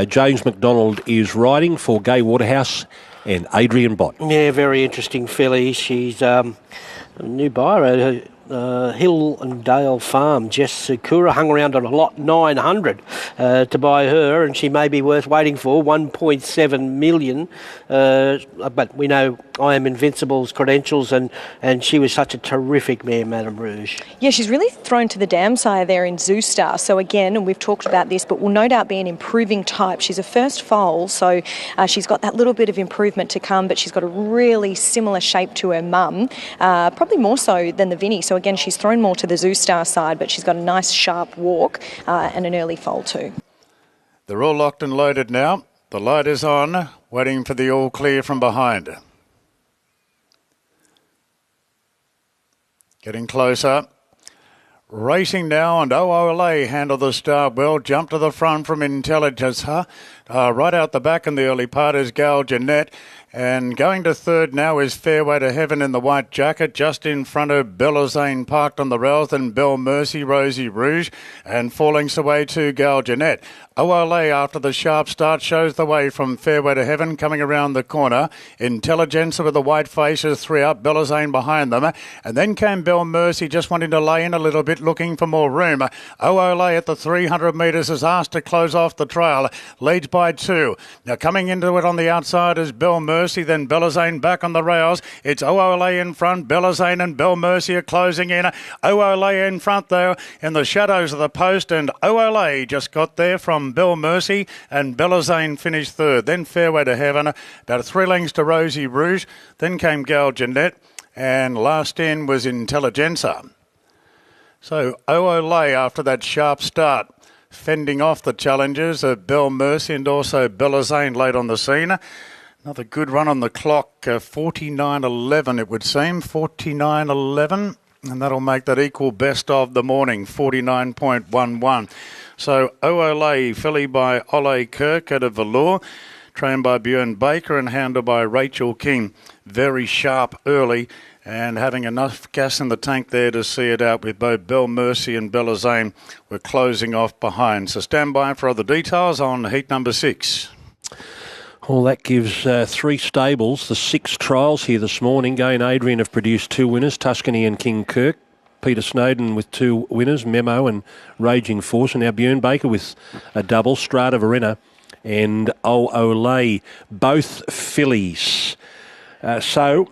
James McDonald is riding for Gay Waterhouse and Adrian Bott. Yeah, very interesting filly. She's a new buyer. Hill and Dale Farm. Jess Sakura hung around on a lot 900 to buy her, and she may be worth waiting for. 1.7 million. But we know I Am Invincible's credentials, and she was such a terrific mare, Madame Rouge. Yeah, she's really thrown to the dam sire there in Zoostar. So again, and we've talked about this, but will no doubt be an improving type. She's a first foal, so she's got that little bit of improvement to come, but she's got a really similar shape to her mum, probably more so than the Vinny. So again, she's thrown more to the Zoo Star side, but she's got a nice sharp walk and an early foal too. They're all locked and loaded now. The light is on, waiting for the all clear from behind. Getting closer. Racing now, and OOLA handled the start well. Jumped to the front from Intelligence. Right out the back in the early part is Gal Jeanette. And going to third now is Fairway to Heaven in the white jacket. Just in front of Bellazane parked on the rails. Then Belle Mercy, Rosie Rouge. And falling away to Gal Jeanette. OOLA after the sharp start shows the way from Fairway to Heaven coming around the corner. Intelligence with the white faces, 3 up, Bellazane behind them. And then came Belle Mercy just wanting to lay in a little bit, looking for more room. OOLA at the 300 metres is asked to close off the trail. Leads by 2. Now coming into it on the outside is Belle Mercy, then Bellazane back on the rails. It's OOLA in front. Bellazane and Belle Mercy are closing in. OOLA in front though in the shadows of the post, and OOLA just got there from Belle Mercy, and Bellazane finished third. Then Fairway to Heaven, about 3 lengths to Rosie Rouge. Then came Gal Jeanette, and last in was Intelligenza. So OOLA after that sharp start, fending off the challengers of Belle Mercy and also Bellazane late on the scene. Another good run on the clock, 49.11 it would seem, 49.11. And that'll make that equal best of the morning, 49.11. So OOLA, filly by Ole Kirk out of Velour, trained by Björn Baker and handled by Rachel King. Very sharp early and having enough gas in the tank there to see it out with both Belle Mercy and Bellazane. We're closing off behind. So stand by for other details on heat number 6. Well, that gives 3 stables, the 6 trials here this morning. Gay and Adrian have produced 2 winners, Tuscany and King Kirk. Peter Snowden with 2 winners, Memo and Raging Force. And now Björn Baker with a double, Strata Verena and OOLA, both fillies. So,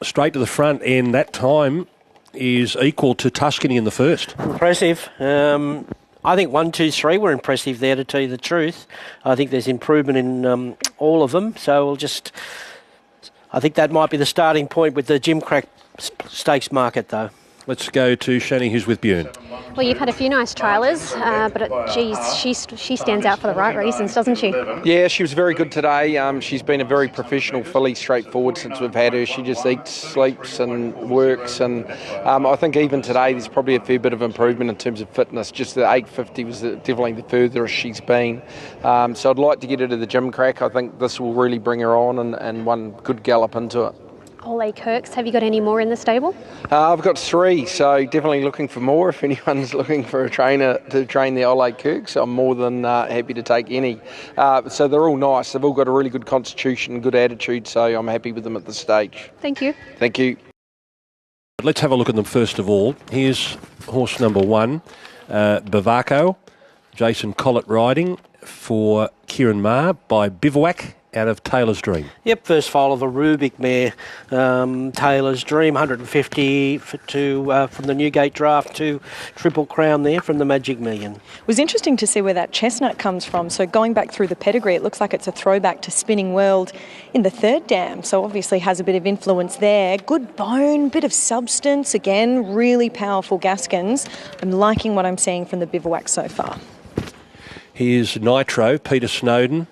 straight to the front, and that time is equal to Tuscany in the first. Impressive. I think 1, 2, 3 were impressive there, to tell you the truth. I think there's improvement in all of them. So I think that might be the starting point with the Jim Crack Stakes market, though. Let's go to Shani, who's with Björn. Well, you've had a few nice trailers, but she stands out for the right reasons, doesn't she? Yeah, she was very good today. She's been a very professional filly, straightforward since we've had her. She just eats, sleeps and works, and I think even today there's probably a fair bit of improvement in terms of fitness. Just the 850 was definitely the furthest she's been. So I'd like to get her to the Jim Crack. I think this will really bring her on and one good gallop into it. Ole Kirks, have you got any more in the stable? I've got 3, so definitely looking for more. If anyone's looking for a trainer to train the Ole Kirks, I'm more than happy to take any. So they're all nice. They've all got a really good constitution, good attitude, so I'm happy with them at this stage. Thank you. Thank you. Let's have a look at them first of all. Here's horse number 1, Bavaco, Jason Collett riding for Kieran Maher by Bivouac out of Taylor's Dream. Yep, first foal of a Rubik mare, Taylor's Dream, 150 from the Newgate draft to Triple Crown there from the Magic Million. It was interesting to see where that chestnut comes from. So going back through the pedigree, it looks like it's a throwback to Spinning World in the 3rd dam. So obviously has a bit of influence there. Good bone, bit of substance. Again, really powerful Gaskins. I'm liking what I'm seeing from the Bivouac so far. Here's Nitro, Peter Snowden,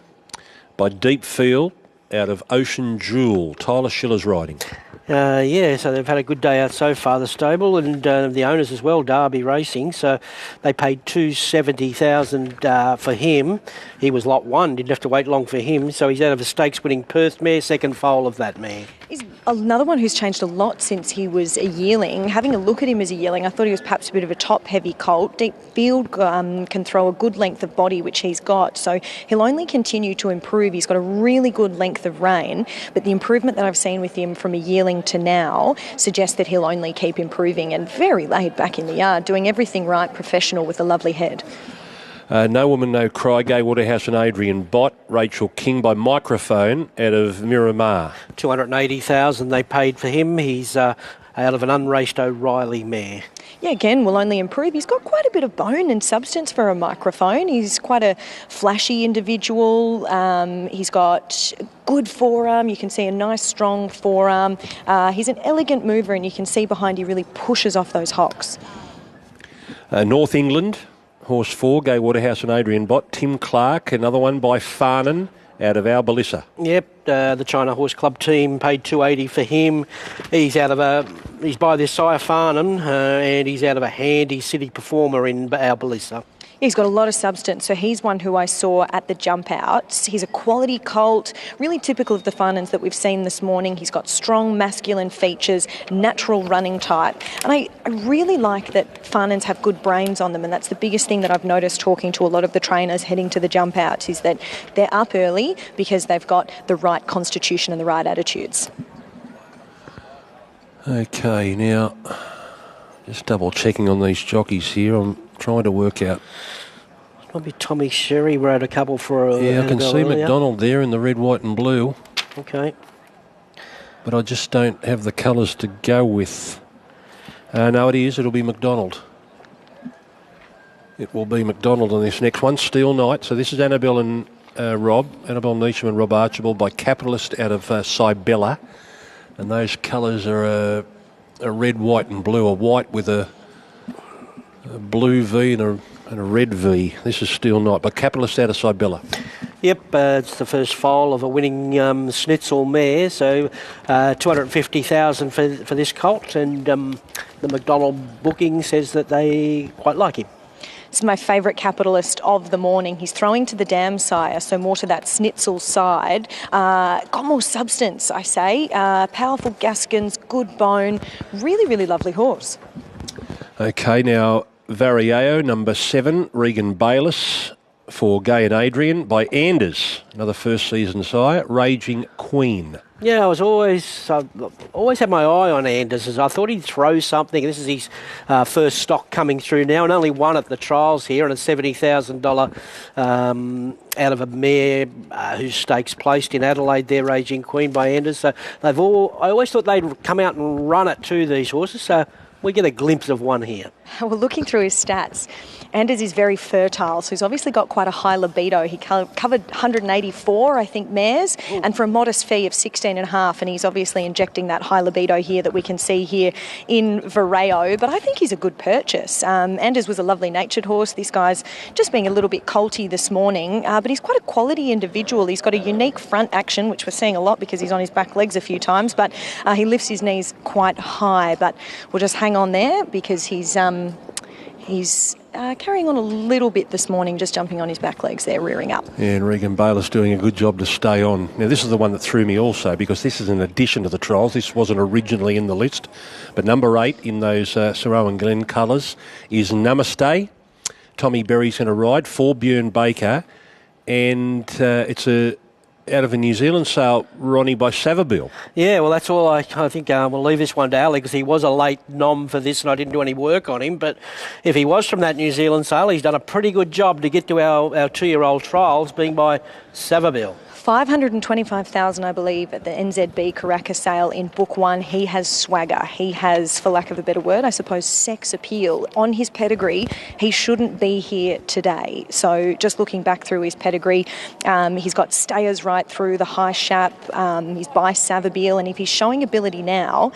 by Deep Field out of Ocean Jewel. Tyler Schiller's riding. Yeah, so they've had a good day out so far, the stable, and the owners as well, Derby Racing. So they paid $270,000 for him. He was lot 1, didn't have to wait long for him. So he's out of a stakes-winning Perth mare, second foal of that mare. He's another one who's changed a lot since he was a yearling. Having a look at him as a yearling, I thought he was perhaps a bit of a top-heavy colt. Deep Field can throw a good length of body, which he's got, so he'll only continue to improve. He's got a really good length of rein, but the improvement that I've seen with him from a yearling to now suggests that he'll only keep improving, and very laid back in the yard, doing everything right, professional with a lovely head. No Woman, No Cry, Gay Waterhouse and Adrian Bott, Rachel King by Microphone out of Miramar. $280,000 they paid for him. He's out of an unraced O'Reilly mare. Yeah, again, will only improve. He's got quite a bit of bone and substance for a microphone. He's quite a flashy individual. He's got good forearm. You can see a nice, strong forearm. He's an elegant mover, and you can see behind he really pushes off those hocks. North England, horse 4, Gay Waterhouse and Adrian Bott. Tim Clark, another one by Farnan out of Albalissa. Yep, the China Horse Club team paid $280 for him. He's by this sire Farnan, and he's out of a handy city performer in Albalissa. He's got a lot of substance, so he's one who I saw at the jump outs. He's a quality colt, really typical of the Farnans that we've seen this morning. He's got strong masculine features, natural running type. And I really like that Farnans have good brains on them, and that's the biggest thing that I've noticed talking to a lot of the trainers heading to the jump outs, is that they're up early because they've got the right constitution and the right attitudes. Okay, now, just double checking on these jockeys here. I'm trying to work out. Probably Tommy Sherry rode a couple for I can see McDonald there in the red, white and blue. Okay. But I just don't have the colours to go with. No, it is. It'll be McDonald. It will be McDonald on this next one. Steel Knight. So this is Annabelle and Rob. Annabelle Neesham and Rob Archibald by Capitalist out of Cybella. And those colours are a red, white and blue. A white with a blue V and a red V. This is Steel Knight, but Capitalist out of Cybella. Yep, it's the first foal of a winning Schnitzel mare, so $250,000 for this colt, and the McDonald booking says that they quite like him. This is my favourite Capitalist of the morning. He's throwing to the dam sire, so more to that Schnitzel side. Got more substance, I say. Powerful Gaskins, good bone. Really, really lovely horse. Okay, now Varieo, number 7, Regan Bayliss for Gay and Adrian by Anders, another first season sire, Raging Queen. Yeah, I always had my eye on Anders, as I thought he'd throw something. This is his first stock coming through now, and only one at the trials here, and a $70,000 out of a mare whose stakes placed in Adelaide there, Raging Queen by Anders. So I always thought they'd come out and run it to these horses, so we get a glimpse of one here. We're looking through his stats. Anders is very fertile, so he's obviously got quite a high libido. He covered 184, I think, mares, and for a modest fee of 16.5, and he's obviously injecting that high libido here that we can see here in Vareo, but I think he's a good purchase. Anders was a lovely natured horse. This guy's just being a little bit colty this morning, but he's quite a quality individual. He's got a unique front action, which we're seeing a lot because he's on his back legs a few times, but he lifts his knees quite high, but we'll just hang on there because he's carrying on a little bit this morning, just jumping on his back legs there, rearing up. Yeah, and Regan Bayliss doing a good job to stay on. Now, this is the one that threw me also, because this is an addition to the trials. This wasn't originally in the list. But number 8 in those Sir Owen Glen colours is Namaste. Tommy Berry's going to ride for Björn Baker. And it's out of a New Zealand sale, Ronnie, by Savabeel. Yeah, well, that's all. I think we'll leave this one to Ali because he was a late nom for this and I didn't do any work on him. But if he was from that New Zealand sale, he's done a pretty good job to get to our 2-year-old trials, being by Savabeel. $525,000, I believe, at the NZB Karaka sale in Book 1. He has swagger. He has, for lack of a better word, I suppose, sex appeal. On his pedigree, he shouldn't be here today. So just looking back through his pedigree, he's got stayers right through the high shap. He's by Savabeel, and if he's showing ability now,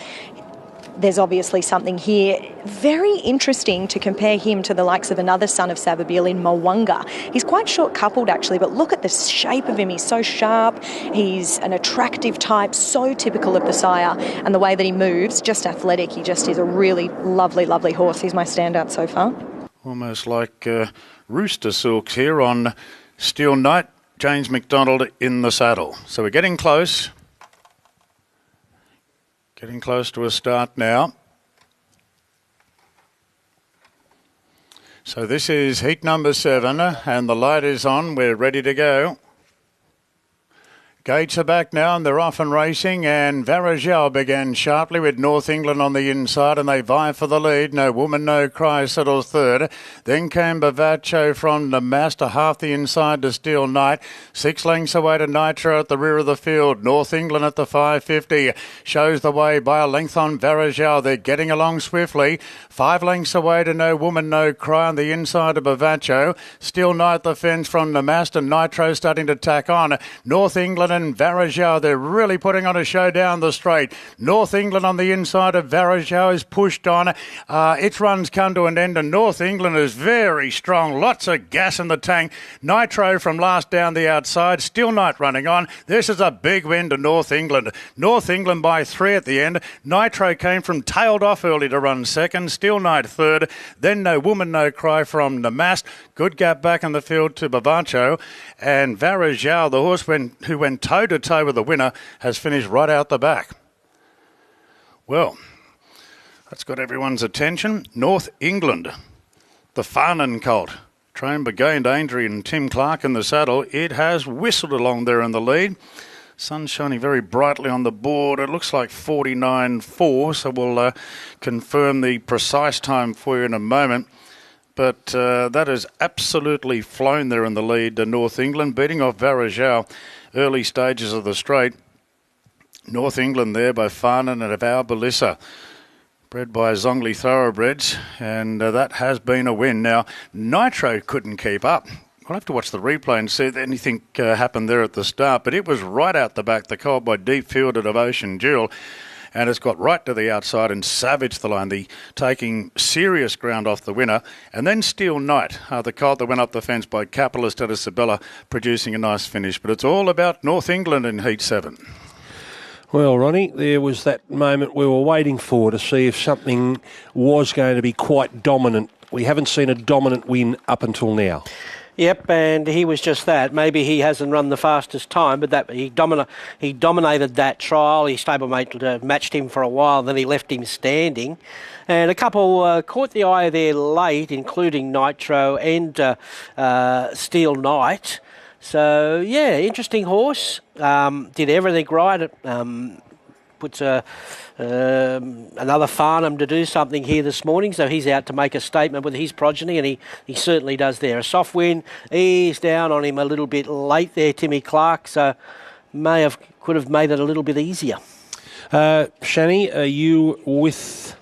there's obviously something here. Very interesting to compare him to the likes of another son of Savabeel in Mwanga. He's quite short-coupled, actually, but look at the shape of him. He's so sharp. He's an attractive type, so typical of the sire. And the way that he moves, just athletic. He just is a really lovely, lovely horse. He's my standout so far. Almost like rooster silks here on Steel Knight. James McDonald in the saddle. So we're getting close. Getting close to a start now. So this is heat number 7 and the light is on. We're ready to go. Gates are back now and they're off and racing, and Varajal began sharply with North England on the inside and they vie for the lead. No Woman No Cry settles third. Then came Bavacho from the master, half the inside to Steel Knight. 6 lengths away to Nitro at the rear of the field. North England at the 550 shows the way by a length on Varajal. They're getting along swiftly. 5 lengths away to No Woman No Cry on the inside of Bavacho. Steel Knight the fence from the master. Nitro starting to tack on. North England and Varajao, they're really putting on a show down the straight. North England on the inside of Varajao is pushed on. Its run's come to an end and North England is very strong. Lots of gas in the tank. Nitro from last down the outside. Steel Knight running on. This is a big win to North England. North England by 3 at the end. Nitro came from tailed off early to run second. Steel Knight third. Then No Woman No Cry from the mast. Good gap back in the field to Bavacho. And Varajao, the horse who went toe-to-toe with the winner, has finished right out the back. Well, that's got everyone's attention. North England, the Farnan colt, trained by Gained Aintree and Tim Clark in the saddle. It has whistled along there in the lead. Sun shining very brightly on the board. It looks like 49.4, so we'll confirm the precise time for you in a moment. But that has absolutely flown there in the lead to North England, beating off Varajao early stages of the straight. North England there by Farnan and Avow Belissa, bred by Zongli Thoroughbreds, and that has been a win. Now, Nitro couldn't keep up. We'll have to watch the replay and see if anything happened there at the start, but it was right out the back, the colt by Deep Field of Ocean Jewel. And it's got right to the outside and savaged the line, taking serious ground off the winner. And then Steel Knight, the colt that went up the fence by Capitalist at Isabella, producing a nice finish. But it's all about North England in Heat 7. Well, Ronnie, there was that moment we were waiting for to see if something was going to be quite dominant. We haven't seen a dominant win up until now. Yep, and he was just that. Maybe he hasn't run the fastest time, but he dominated that trial. His stablemate matched him for a while, then he left him standing. And a couple caught the eye there late, including Nitro and Steel Knight. So, yeah, interesting horse. Did everything right. Puts another Farnham to do something here this morning, so he's out to make a statement with his progeny, and he certainly does there. A soft win, eased down on him a little bit late there, Timmy Clark, so could have made it a little bit easier. Shani, are you with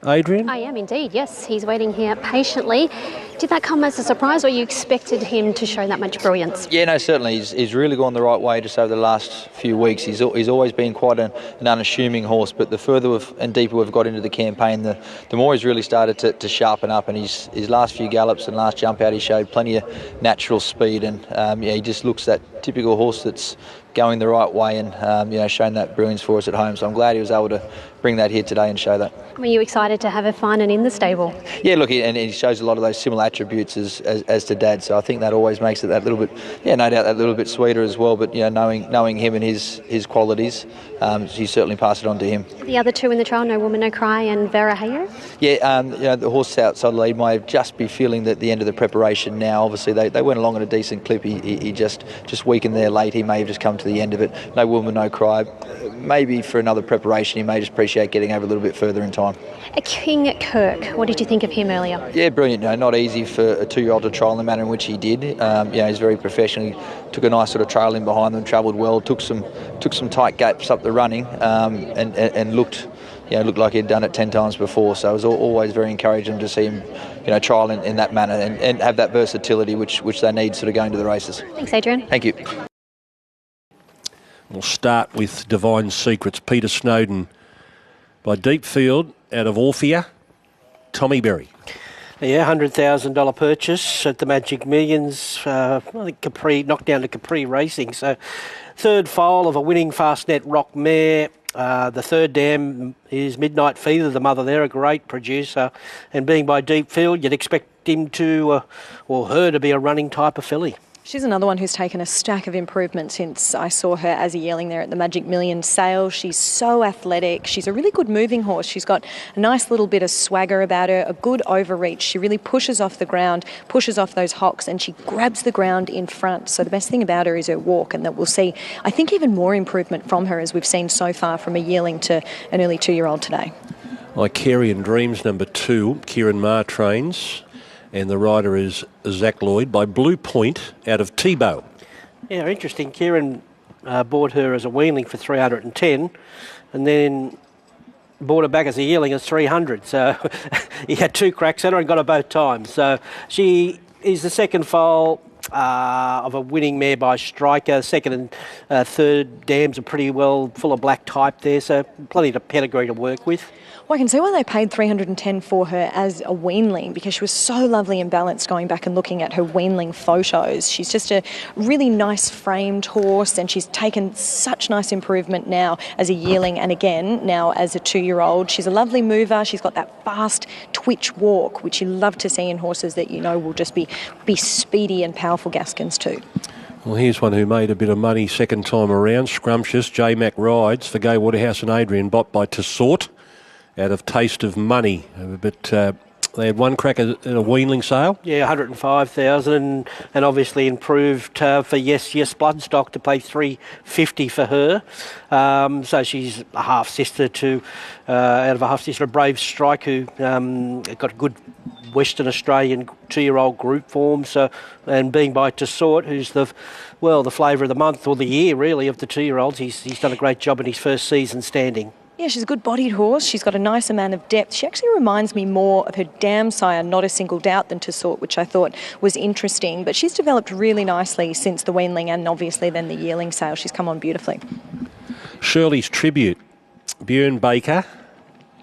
Adrian? I am indeed, yes. He's waiting here patiently. Did that come as a surprise, or you expected him to show that much brilliance? Yeah, no, certainly. He's really gone the right way just over the last few weeks. He's always been quite an unassuming horse, but the further and deeper we've got into the campaign, the more he's really started to sharpen up. And his last few gallops and last jump out, he showed plenty of natural speed. And he just looks that typical horse that's going the right way and showing that brilliance for us at home. So I'm glad he was able to bring that here today and show that. Were you excited to have a Farnan in the stable? Yeah, look, and he shows a lot of those similar attributes as to Dad. So I think that always makes it that little bit, no doubt, that little bit sweeter as well. But knowing him and his qualities, he certainly passed it on to him. The other two in the trial, No Woman No Cry and Vera Hayo? Yeah, the horse outside lead might just be feeling that the end of the preparation now. Obviously, they went along at a decent clip. He just weakened there late. He may have just come to the end of it. No Woman No Cry. Maybe for another preparation, he may just appreciate getting over a little bit further in time. King Kirk, what did you think of him earlier? Yeah, brilliant. Not easy for a 2-year-old to trial in the manner in which he did. He's very professional. He took a nice sort of trail in behind them, travelled well, took some tight gaps up the running, and looked like he'd done it 10 times before. So it was always very encouraging to see him, trial in that manner and have that versatility which they need sort of going to the races. Thanks, Adrian. Thank you. We'll start with Divine Secrets. Peter Snowden by Deep Field out of Orphea. Tommy Berry. Yeah, $100,000 purchase at the Magic Millions. I think Capri knocked down to Capri Racing. So third foal of a winning Fastnet Rock mare. The third dam is Midnight Fever, the mother there, a great producer. And being by Deep Field, you'd expect him to, or her to be a running type of filly. She's another one who's taken a stack of improvement since I saw her as a yearling there at the Magic Million sale. She's so athletic. She's a really good moving horse. She's got a nice little bit of swagger about her, a good overreach. She really pushes off the ground, pushes off those hocks, and she grabs the ground in front. So the best thing about her is her walk, and that we'll see, I think, even more improvement from her as we've seen so far from a yearling to an early 2-year-old today. Icarian Dreams number 2, Kieran Maher trains. And the rider is Zach Lloyd by Blue Point out of Tebow. Yeah, interesting. Kieran bought her as a weanling for 310 and then bought her back as a yearling as 300. So he had 2 cracks at her and got her both times. So she is the second foal of a winning mare by Striker. Second and third dams are pretty well full of black type there, so plenty of pedigree to work with. Well, I can see why they paid $310 for her as a weanling, because she was so lovely and balanced going back and looking at her weanling photos. She's just a really nice framed horse, and she's taken such nice improvement now as a yearling and again now as a 2-year-old. She's a lovely mover. She's got that fast twitch walk, which you love to see in horses that you know will just be speedy and powerful Gaskins too. Well, here's one who made a bit of money second time around. Scrumptious, J Mac rides for Gay Waterhouse and Adrian, bought by Tessort out of Taste of Money. But they had one crack at a weanling sale. Yeah, 105,000 and obviously improved for Yes Bloodstock to pay $350 for her. So she's a half-sister to, out of a half-sister of Brave Strike, who got a good Western Australian 2-year-old group form. So, and being by Tessort, who's the flavour of the month or the year really of the 2-year-olds. He's done a great job in his first season standing. Yeah, she's a good-bodied horse. She's got a nice amount of depth. She actually reminds me more of her dam sire, Not a Single Doubt, than Tessort, which I thought was interesting. But she's developed really nicely since the weanling and obviously then the yearling sale. She's come on beautifully. Shirley's Tribute, Björn Baker,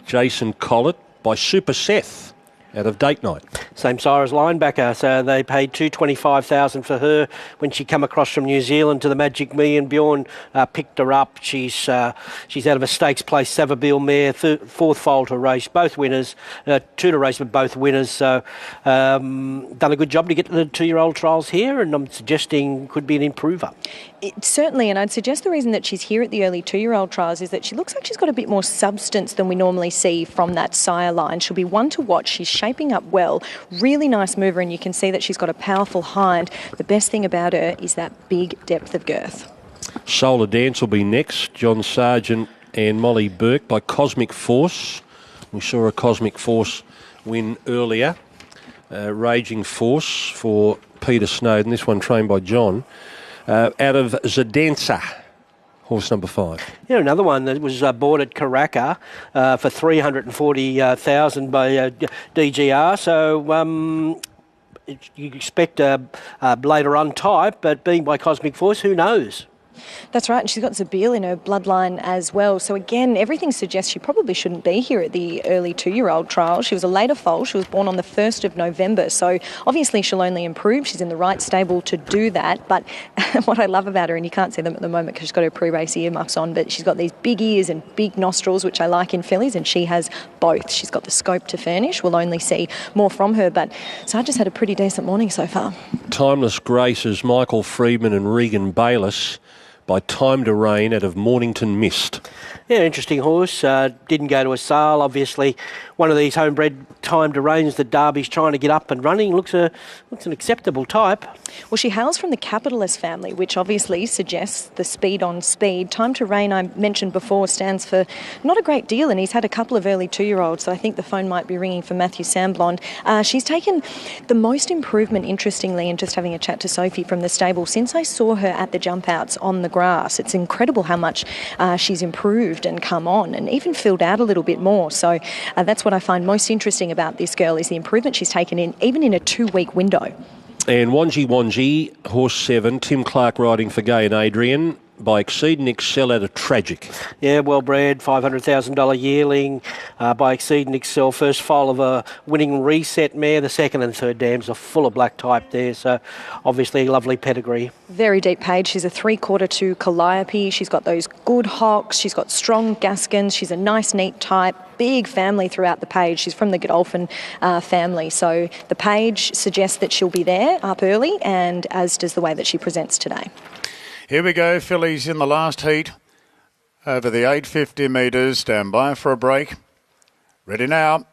Jason Collett by Super Seth out of Date Night. Same sire as Linebacker, so they paid $225,000 for her when she come across from New Zealand to the Magic Million. Bjorn picked her up. She's out of a stakes place, Savabeel mare, fourth foal to race, both winners, 2 to race with both winners. So done a good job to get to the 2-year-old trials here, and I'm suggesting could be an improver. Certainly, and I'd suggest the reason that she's here at the early 2-year-old trials is that she looks like she's got a bit more substance than we normally see from that sire line. She'll be one to watch. She's shaping up well, really nice mover, and you can see that she's got a powerful hind. The best thing about her is that big depth of girth. Solar Dance will be next. John Sargent and Molly Burke by Cosmic Force. We saw a Cosmic Force win earlier. Raging Force for Peter Snowden. This one trained by John. Out of Zadansa, horse number 5. Yeah, another one that was bought at Karaka for $340,000 by DGR. So you expect a later run type, but being by Cosmic Force, who knows? That's right, and she's got Zabeel in her bloodline as well. So again, everything suggests she probably shouldn't be here at the early 2-year-old trial. She was a later foal. She was born on the 1st of November. So obviously she'll only improve. She's in the right stable to do that. But what I love about her, and you can't see them at the moment because she's got her pre-race earmuffs on, but she's got these big ears and big nostrils, which I like in fillies, and she has both. She's got the scope to furnish. We'll only see more from her. But Sarge just had a pretty decent morning so far. Timeless Graces, Michael Friedman and Regan Bayliss by Time to Rain out of Mornington Mist. Yeah, interesting horse. Didn't go to a sale. Obviously, one of these homebred Time to Rains that Derby's trying to get up and running. Looks an acceptable type. Well, she hails from the capitalist family, which obviously suggests the speed on speed. Time to Rain, I mentioned before, stands for not a great deal, and he's had a couple of early 2-year-olds, so I think the phone might be ringing for Matthew Samblond. She's taken the most improvement, interestingly, in just having a chat to Sophie from the stable since I saw her at the jump outs on the grass. It's incredible how much she's improved and come on and even filled out a little bit more. So that's what I find most interesting about this girl is the improvement she's taken in, even in a 2-week window. And Wanji, horse 7, Tim Clark riding for Gay and Adrian. by Exceed and Excel at a Tragic. Yeah, well bred, $500,000 yearling by Exceed and Excel. First foal of a winning reset mare. The second and third dams are full of black type there, so obviously a lovely pedigree. Very deep page. She's a 3/4 to Calliope. She's got those good hocks. She's got strong Gaskins. She's a nice, neat type. Big family throughout the page. She's from the Godolphin family. So the page suggests that she'll be there up early, and as does the way that she presents today. Here we go, fillies in the last heat. Over the 850 metres, stand by for a break. Ready now.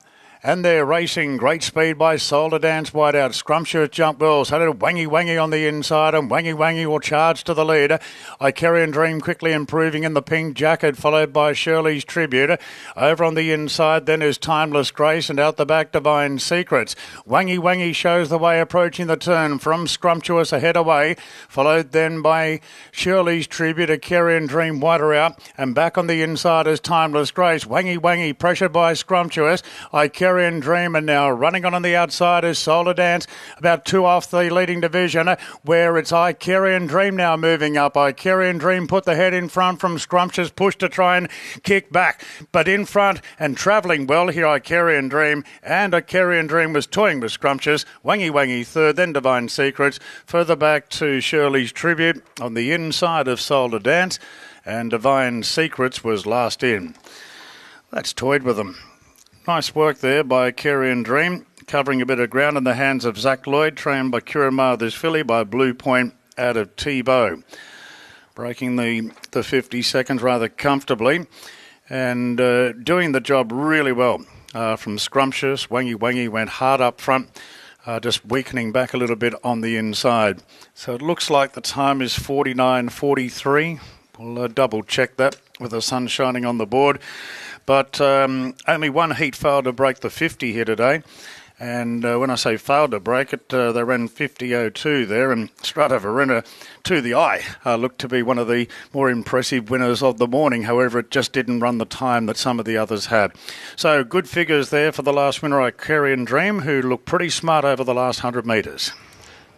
And they're racing, great speed by Solder Dance wide out. Scrumptious Jump Wells had a wangy on the inside, and wangy will charge to the leader. Icarian Dream quickly improving in the pink jacket, followed by Shirley's Tribute. Over on the inside then is Timeless Grace, and out the back Divine Secrets. Wangy shows the way approaching the turn from Scrumptious ahead away, followed then by Shirley's Tribute. Icarian Dream wider out, and back on the inside is Timeless Grace. Wangy pressured by Scrumptious. Icarian Dream, and now running on the outside is Solar Dance, about 2 off the leading division, where it's Icarian Dream now moving up. Icarian Dream put the head in front from Scrumptious, push to try and kick back, but in front and travelling well here Icarian Dream, and Icarian Dream was toying with Scrumptious. Wangy third, then Divine Secrets, further back to Shirley's Tribute on the inside of Solar Dance, and Divine Secrets was last in. That's toyed with them. Nice work there by Carrion Dream, covering a bit of ground in the hands of Zach Lloyd, trained by Kuramar this filly by Blue Point out of T-Bow. Breaking the 50 seconds rather comfortably and doing the job really well from Scrumptious. Wangy went hard up front, just weakening back a little bit on the inside. So it looks like the time is 49.43. We'll double check that with the sun shining on the board. But only one heat failed to break the 50 here today. And when I say failed to break it, they ran 50.02 there. And Strata Verena, to the eye, looked to be one of the more impressive winners of the morning. However, it just didn't run the time that some of the others had. So good figures there for the last winner, Icarian Dream, who looked pretty smart over the last 100 metres.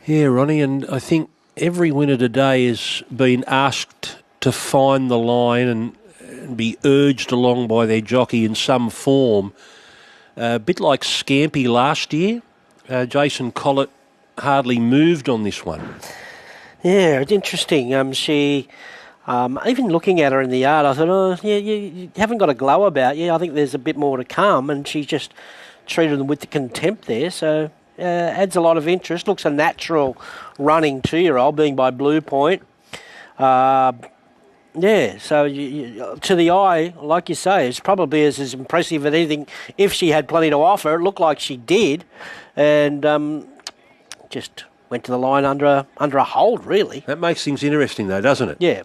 Yeah, Ronnie, and I think every winner today has been asked to find the line and be urged along by their jockey in some form. A bit like Scampy last year. Jason Collett hardly moved on this one. Yeah, it's interesting. She, even looking at her in the yard, I thought, you haven't got a glow about you. I think there's a bit more to come, and she just treated them with the contempt there. So adds a lot of interest. Looks a natural running 2-year-old, being by Blue Point. Yeah, so to the eye, like you say, it's probably as impressive as anything. If she had plenty to offer, it looked like she did, and just went to the line under a hold, really. That makes things interesting, though, doesn't it? Yeah.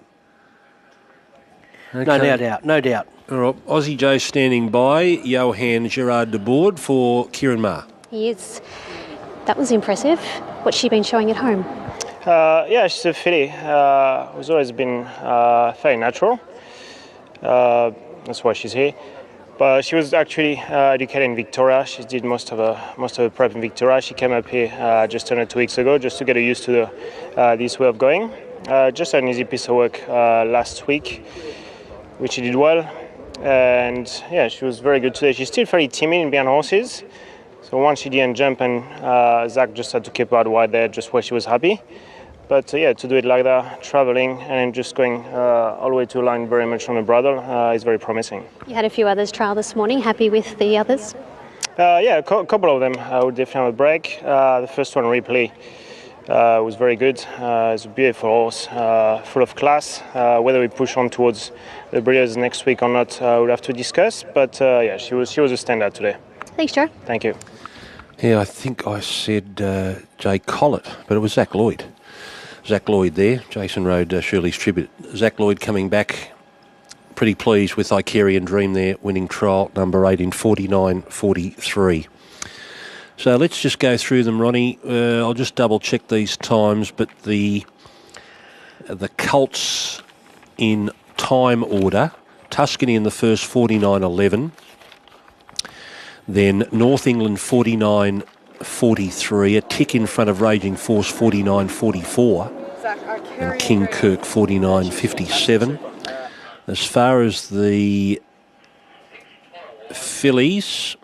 Okay. No doubt. All right, Aussie Joe standing by, Johan Gerard de Boord for Kieran Maher. Yes, that was impressive. What's she been showing at home? Yeah, she's a filly. Has always been very natural. That's why she's here. But she was actually educated in Victoria. She did most of her prep in Victoria. She came up here just under 2 weeks ago, just to get used to this way of going. Just an easy piece of work last week, which she did well. And yeah, she was very good today. She's still very timid in behind horses. So once she didn't jump, and Zach just had to keep her out wide there, just where she was happy. But yeah, to do it like that, travelling and just going all the way to a line very much on the bridle is very promising. You had a few others trial this morning. Happy with the others? Yeah, a couple of them would definitely have a break. The first one, Ripley, was very good. It's a beautiful horse, full of class. Whether we push on towards the breeders next week or not, we'll have to discuss. But yeah, she was a standout today. Thanks, Joe. Thank you. Yeah, I think I said Jay Collett, but it was Zach Lloyd. Zach Lloyd there. Jason rode Shirley's Tribute. Zach Lloyd coming back, pretty pleased with Icarian Dream there, winning trial number 8 in 49.43. So let's just go through them, Ronnie. I'll just double check these times, but the Colts in time order. Tuscany in the first 49.11. Then North England 49.43, a tick in front of Raging Force 49.44. and King Kirk 49.57. As far as the fillies,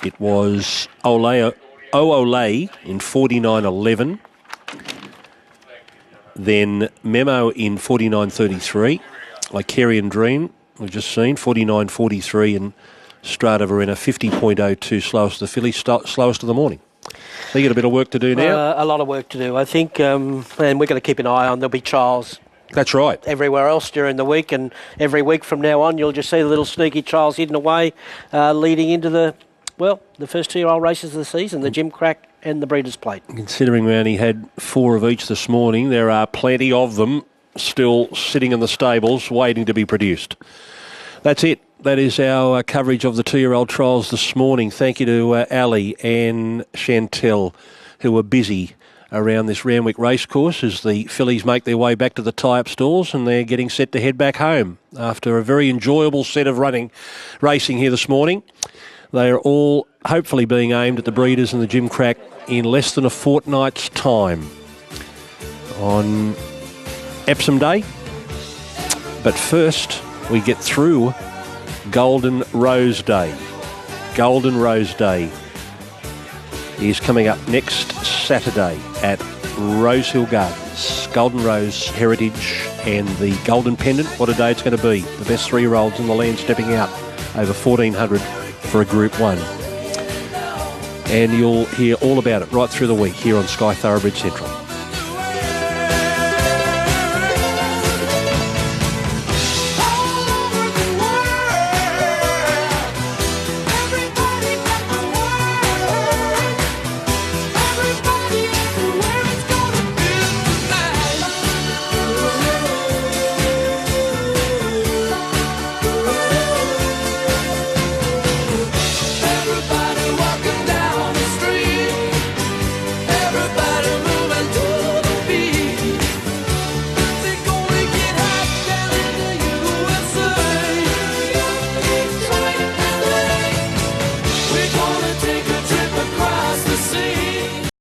it was Ole in 49.11. Then Memo in 49.33. Icarian Dream, we've just seen, 49.43, and Strata Verena 50.02, slowest of the fillies, slowest of the morning. So you got a bit of work to do now? A lot of work to do, I think, and we're going to keep an eye on. There'll be trials. That's right. Everywhere else during the week, and every week from now on, you'll just see the little sneaky trials hidden away, leading into the first 2-year-old races of the season, the Gimcrack and the Breeders' Plate. Considering we only had 4 of each this morning, there are plenty of them still sitting in the stables waiting to be produced. That's it. That is our coverage of the 2-year-old trials this morning. Thank you to Ali and Chantel, who were busy around this Randwick racecourse as the fillies make their way back to the tie-up stalls, and they're getting set to head back home after a very enjoyable set of racing here this morning. They are all hopefully being aimed at the Breeders and the Gimcrack in less than a fortnight's time on Epsom Day. But first, we get through Golden Rose Day. Golden Rose Day is coming up next Saturday at Rosehill Gardens. Golden Rose Heritage and the Golden Pendant. What a day it's going to be. The best 3-year-olds in the land stepping out, over 1,400 for a Group 1. And you'll hear all about it right through the week here on Sky Thoroughbred Central.